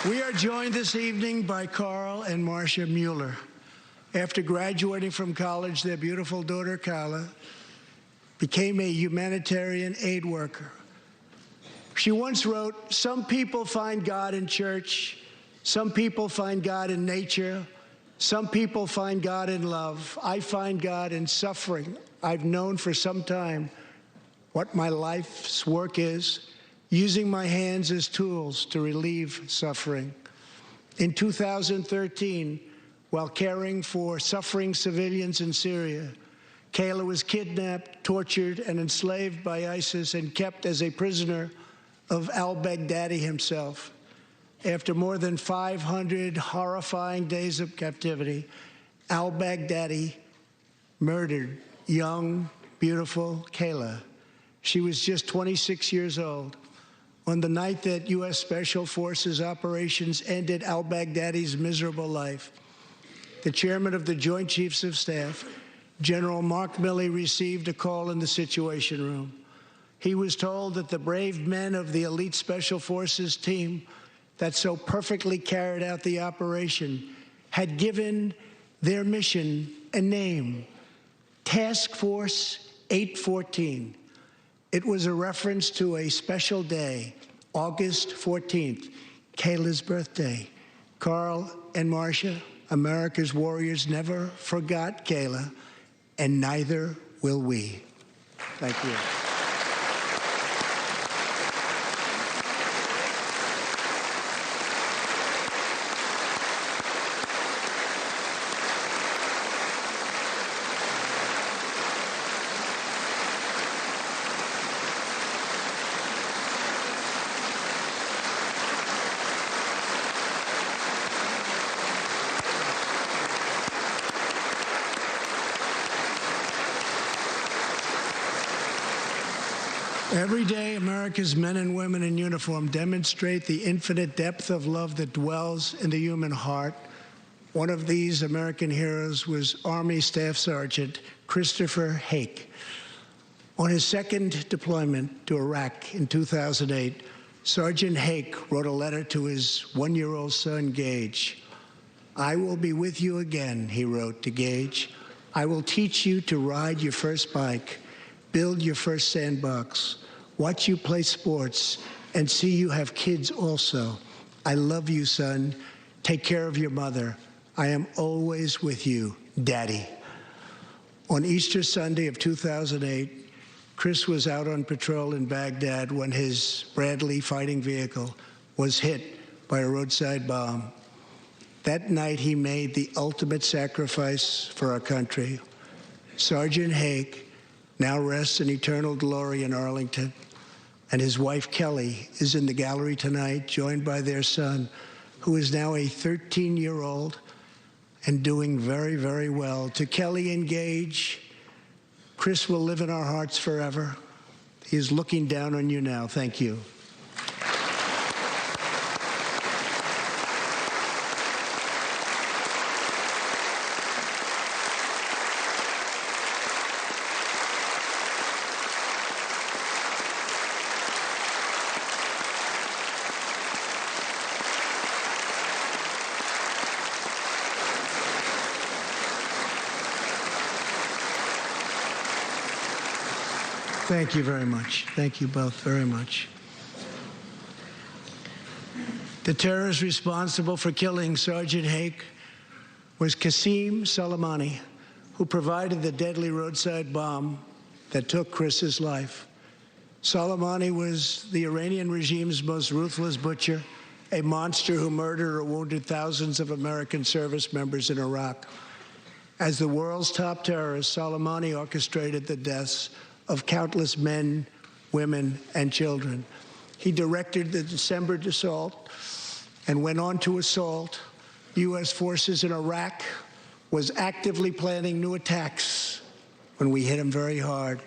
D: We are joined this evening by Carl and Marcia Mueller. After graduating from college, their beautiful daughter, Carla, became a humanitarian aid worker. She once wrote, "Some people find God in church, some people find God in nature, some people find God in love. I find God in suffering. I've known for some time what my life's work is, using my hands as tools to relieve suffering." In 2013, while caring for suffering civilians in Syria, Kayla was kidnapped, tortured, and enslaved by ISIS and kept as a prisoner of al-Baghdadi himself. After more than 500 horrifying days of captivity, al-Baghdadi murdered young, beautiful Kayla. She was just 26 years old. On the night that U.S. Special Forces operations ended al-Baghdadi's miserable life, the chairman of the Joint Chiefs of Staff, General Mark Milley, received a call in the Situation Room. He was told that the brave men of the elite Special Forces team that so perfectly carried out the operation had given their mission a name, Task Force 814. It was a reference to a special day, August 14th, Kayla's birthday. Carl and Marcia, America's warriors, never forgot Kayla, and neither will we. Thank you. Every day, America's men and women in uniform demonstrate the infinite depth of love that dwells in the human heart. One of these American heroes was Army Staff Sergeant Christopher Hake. On his second deployment to Iraq in 2008, Sergeant Hake wrote a letter to his one-year-old son, Gage. "I will be with you again," he wrote to Gage. "I will teach you to ride your first bike, build your first sandbox, watch you play sports, and see you have kids also. I love you, son. Take care of your mother. I am always with you, Daddy." On Easter Sunday of 2008, Chris was out on patrol in Baghdad when his Bradley fighting vehicle was hit by a roadside bomb. That night, he made the ultimate sacrifice for our country. Sergeant Hake now rests in eternal glory in Arlington, and his wife, Kelly, is in the gallery tonight, joined by their son, who is now a 13-year-old. and doing very, very well. To Kelly and Gage, Chris will live in our hearts forever. He is looking down on you now. Thank you. Thank you very much. Thank you both very much. The terrorist responsible for killing Sergeant Hake was Qasem Soleimani, who provided the deadly roadside bomb that took Chris's life. Soleimani was the Iranian regime's most ruthless butcher, a monster who murdered or wounded thousands of American service members in Iraq. As the world's top terrorist, Soleimani orchestrated the deaths of countless men, women, and children. He directed the December assault and went on to assault U.S. forces in Iraq, was actively planning new attacks when we hit him very hard.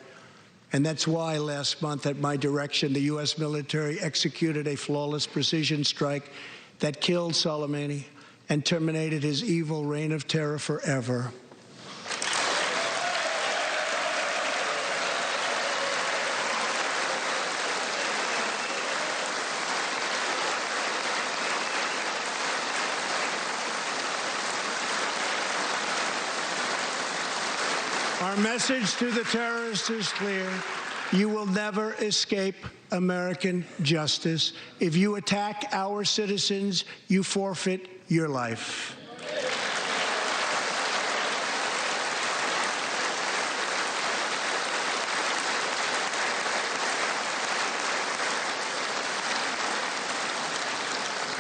D: And that's why last month, at my direction, the U.S. military executed a flawless precision strike that killed Soleimani and terminated his evil reign of terror forever. Our message to the terrorists is clear. You will never escape American justice. If you attack our citizens, you forfeit your life.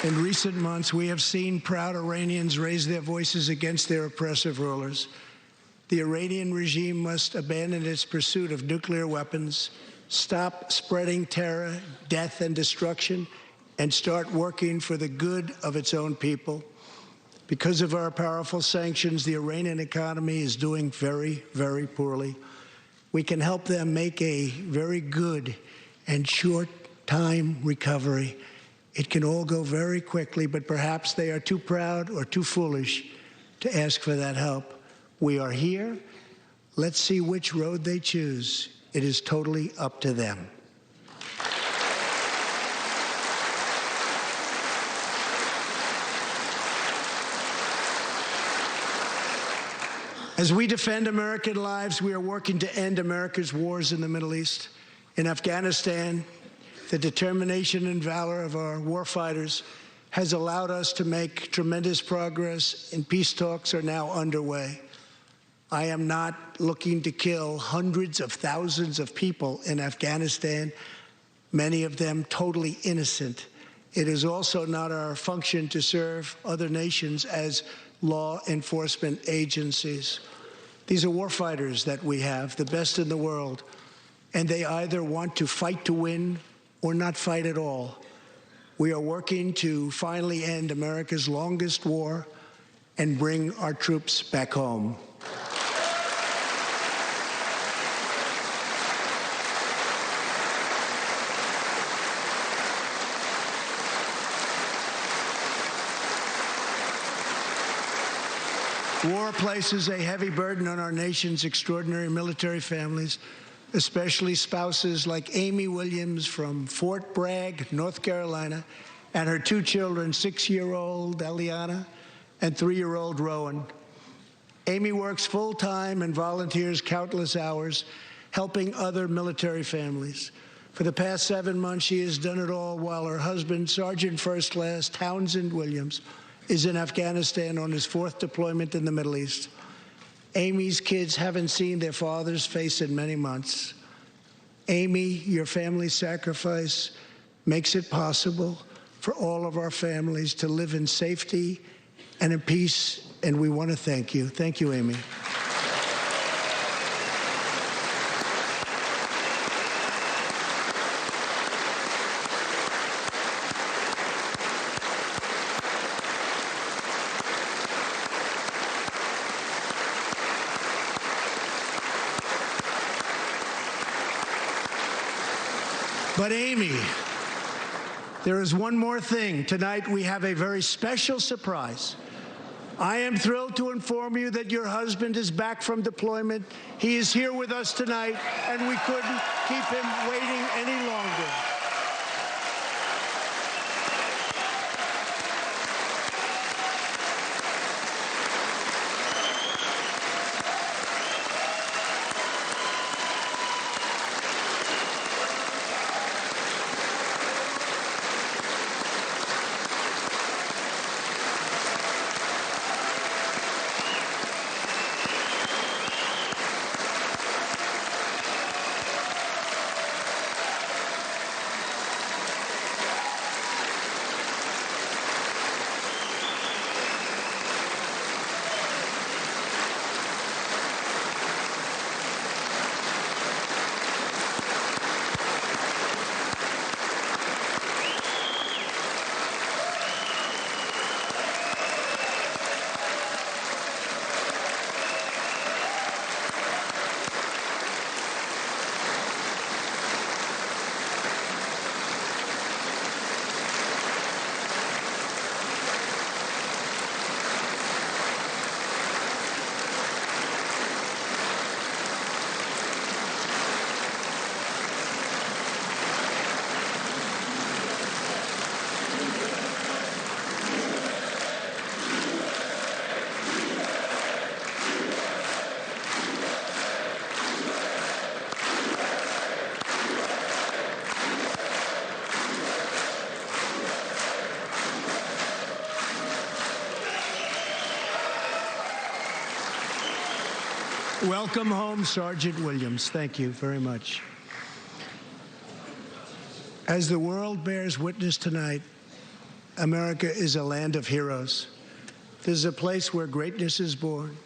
D: In recent months, we have seen proud Iranians raise their voices against their oppressive rulers. The Iranian regime must abandon its pursuit of nuclear weapons, stop spreading terror, death, and destruction, and start working for the good of its own people. Because of our powerful sanctions, the Iranian economy is doing very, very poorly. We can help them make a very good and short-time recovery. It can all go very quickly, but perhaps they are too proud or too foolish to ask for that help. We are here. Let's see which road they choose. It is totally up to them. As we defend American lives, we are working to end America's wars in the Middle East. In Afghanistan, the determination and valor of our warfighters has allowed us to make tremendous progress, and peace talks are now underway. I am not looking to kill hundreds of thousands of people in Afghanistan, many of them totally innocent. It is also not our function to serve other nations as law enforcement agencies. These are warfighters that we have, the best in the world, and they either want to fight to win or not fight at all. We are working to finally end America's longest war and bring our troops back home. War places a heavy burden on our nation's extraordinary military families, especially spouses like Amy Williams from Fort Bragg, North Carolina, and her two children, 6-year-old Eliana and 3-year-old Rowan. Amy works full-time and volunteers countless hours helping other military families. For the past 7 months, she has done it all while her husband, Sergeant First Class Townsend Williams, is in Afghanistan on his 4th deployment in the Middle East. Amy's kids haven't seen their father's face in many months. Amy, your family's sacrifice makes it possible for all of our families to live in safety and in peace, and we want to thank you. Thank you, Amy. But Amy, there is one more thing. Tonight we have a very special surprise. I am thrilled to inform you that your husband is back from deployment. He is here with us tonight, and we couldn't keep him waiting any longer. Welcome home, Sergeant Williams. Thank you very much. As the world bears witness tonight, America is a land of heroes. This is a place where greatness is born,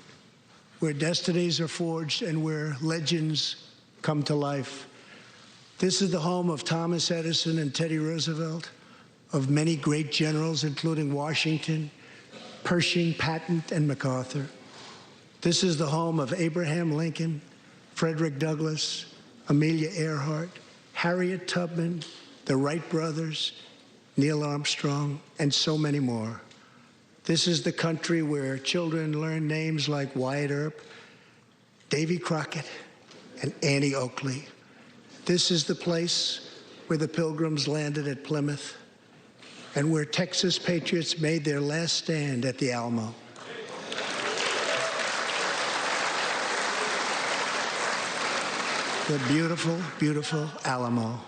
D: where destinies are forged, and where legends come to life. This is the home of Thomas Edison and Teddy Roosevelt, of many great generals, including Washington, Pershing, Patton, and MacArthur. This is the home of Abraham Lincoln, Frederick Douglass, Amelia Earhart, Harriet Tubman, the Wright brothers, Neil Armstrong, and so many more. This is the country where children learn names like Wyatt Earp, Davy Crockett, and Annie Oakley. This is the place where the Pilgrims landed at Plymouth and where Texas patriots made their last stand at the Alamo. The beautiful, beautiful Alamo.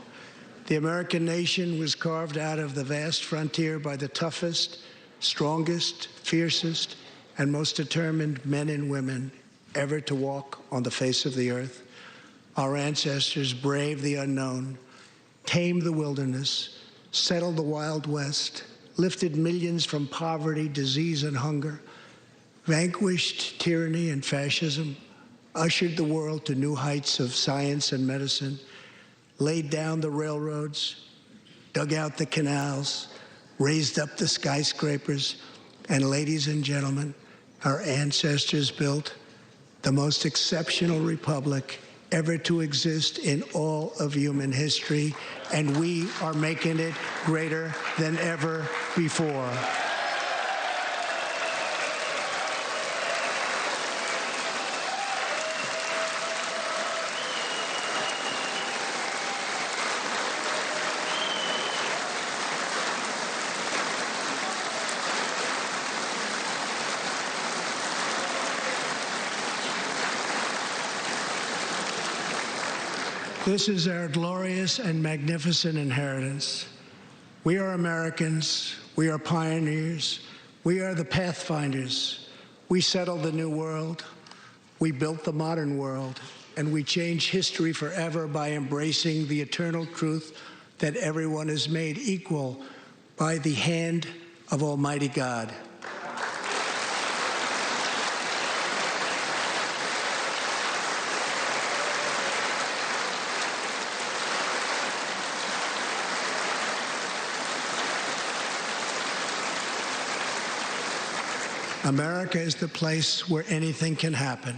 D: The American nation was carved out of the vast frontier by the toughest, strongest, fiercest, and most determined men and women ever to walk on the face of the earth. Our ancestors braved the unknown, tamed the wilderness, settled the Wild West, lifted millions from poverty, disease, and hunger, vanquished tyranny and fascism, ushered the world to new heights of science and medicine, laid down the railroads, dug out the canals, raised up the skyscrapers, and ladies and gentlemen, our ancestors built the most exceptional republic ever to exist in all of human history, and we are making it greater than ever before. This is our glorious and magnificent inheritance. We are Americans. We are pioneers. We are the pathfinders. We settled the new world. We built the modern world. And we changed history forever by embracing the eternal truth that everyone is made equal by the hand of Almighty God. America is the place where anything can happen.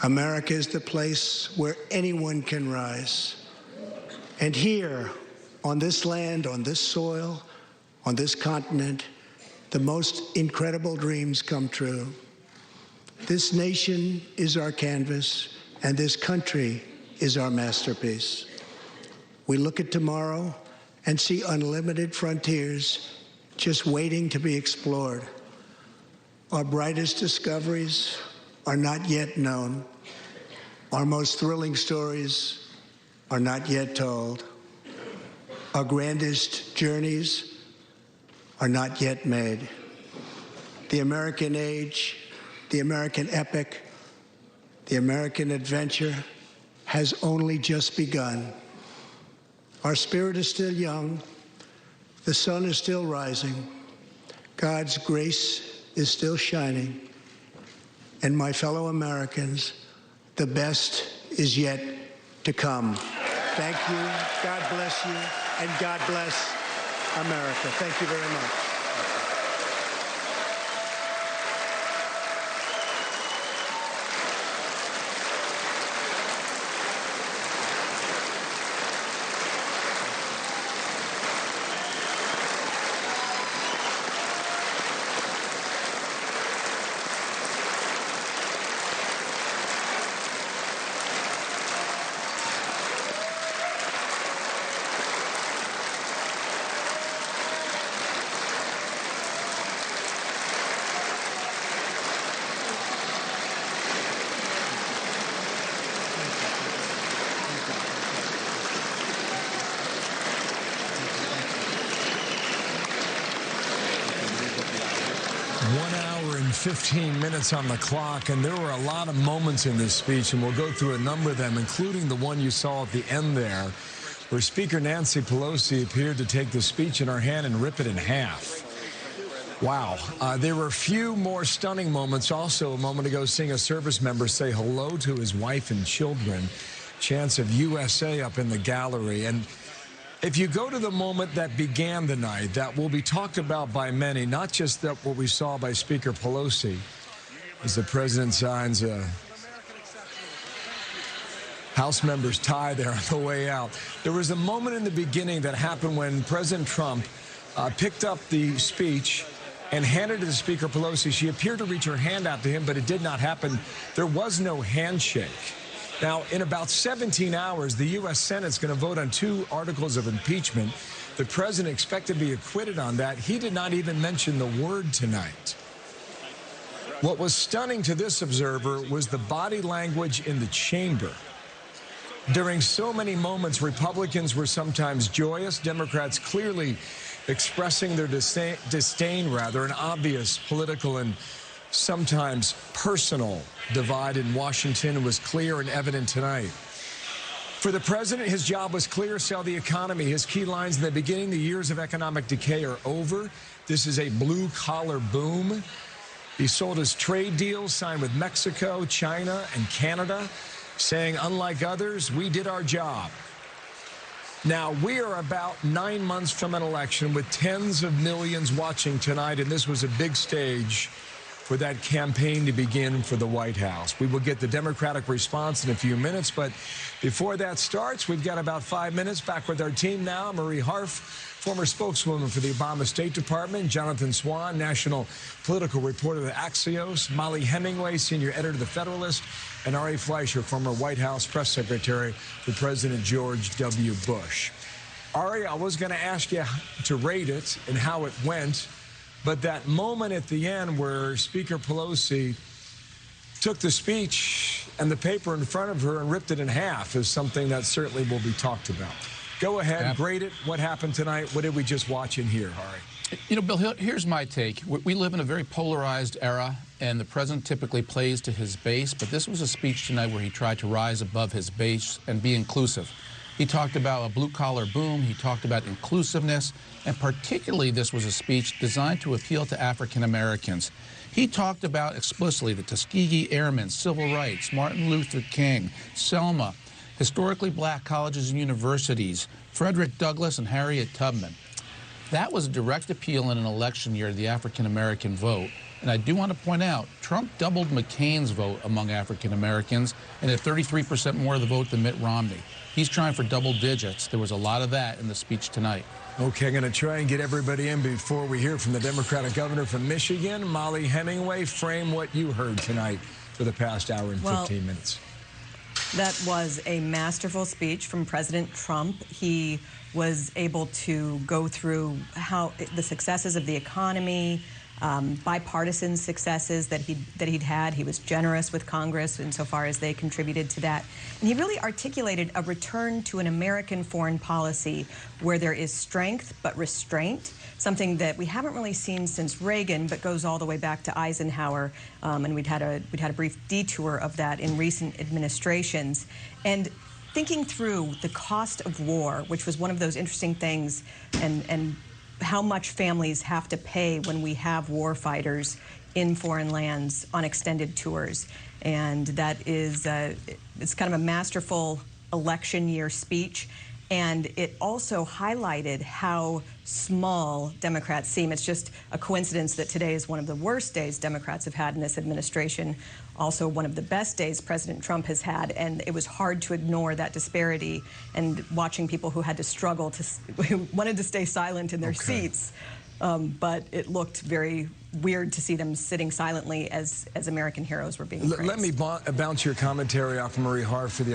D: America is the place where anyone can rise. And here, on this land, on this soil, on this continent, the most incredible dreams come true. This nation is our canvas, and this country is our masterpiece. We look at tomorrow and see unlimited frontiers just waiting to be explored. Our brightest discoveries are not yet known. Our most thrilling stories are not yet told. Our grandest journeys are not yet made. The American age, the American epic, the American adventure has only just begun. Our spirit is still young. The sun is still rising. God's grace is still shining. And my fellow Americans, the best is yet to come. Thank you. God bless you. And God bless America. Thank you very much.
A: 15 minutes on the clock, and there were a lot of moments in this speech, and we'll go through a number of them, including the one you saw at the end there, where Speaker Nancy Pelosi appeared to take the speech in her hand and rip it in half. Wow. There were a few more stunning moments also a moment ago, seeing a service member say hello to his wife and children. Chants of USA up in the gallery. And if you go to the moment that began the night, that will be talked about by many, not just that what we saw by Speaker Pelosi, as the president signs a House member's tie there on the way out. There was a moment in the beginning that happened when President Trump picked up the speech and handed it to Speaker Pelosi. She appeared to reach her hand out to him, but it did not happen. There was no handshake. Now, in about 17 hours, the U.S. Senate's going to vote on 2 articles of impeachment. The president expected to be acquitted on that. He did not even mention the word tonight. What was stunning to this observer was the body language in the chamber. During so many moments, Republicans were sometimes joyous, Democrats clearly expressing their disdain, an obvious political and sometimes personal divide in Washington was clear and evident tonight. For the president, his job was clear: sell the economy. His key lines in the beginning: the years of economic decay are over. This is a blue-collar boom. He sold his trade deals signed with Mexico, China, and Canada, saying, unlike others, we did our job. Now, we are about 9 months from an election with tens of millions watching tonight, and this was a big stage for that campaign to begin for the White House. We will get the Democratic response in a few minutes, but before that starts, we've got about 5 minutes. Back with our team now: Marie Harf, former spokeswoman for the Obama State Department; Jonathan Swan, national political reporter of Axios; Molly Hemingway, senior editor of The Federalist; and Ari Fleischer, former White House press secretary for President George W. Bush. Ari, I was going to ask you to rate it and how it went, but that moment at the end where Speaker Pelosi took the speech and the paper in front of her and ripped it in half is something that certainly will be talked about. Go ahead, grade it. What happened tonight? What did we just watch and hear, Ari?
E: You know, Bill, here's my take. We live in a very polarized era, and the president typically plays to his base, but this was a speech tonight where he tried to rise above his base and be inclusive. He talked about a blue-collar boom. He talked about inclusiveness, and particularly this was a speech designed to appeal to African Americans. He talked about explicitly the Tuskegee Airmen, civil rights, Martin Luther King, Selma, historically black colleges and universities, Frederick Douglass and Harriet Tubman. That was a direct appeal in an election year to the African American vote. And I do want to point out, Trump doubled McCain's vote among African Americans and had 33% more of the vote than Mitt Romney. He's trying for double digits. There was a lot of that in the speech tonight.
A: Okay, I'm going to try and get everybody in before we hear from the Democratic governor from Michigan, Molly Hemingway. Frame what you heard tonight for the past hour and 15 minutes.
B: That was a masterful speech from President Trump. He was able to go through how the successes of the economy, bipartisan successes that he'd had. He was generous with Congress insofar as they contributed to that. And he really articulated a return to an American foreign policy where there is strength but restraint, something that we haven't really seen since Reagan, but goes all the way back to Eisenhower. And we'd had a brief detour of that in recent administrations. And thinking through the cost of war, which was one of those interesting things, and how much families have to pay when we have war fighters in foreign lands on extended tours. And that is, it's kind of a masterful election year speech. And it also highlighted how small Democrats seem. It's just a coincidence that today is one of the worst days Democrats have had in this administration, also one of the best days President Trump has had. And it was hard to ignore that disparity and watching people who had to struggle who wanted to stay silent in their seats. But it looked very weird to see them sitting silently as American heroes were being praised.
A: Let me bounce your commentary off Marie Harf for the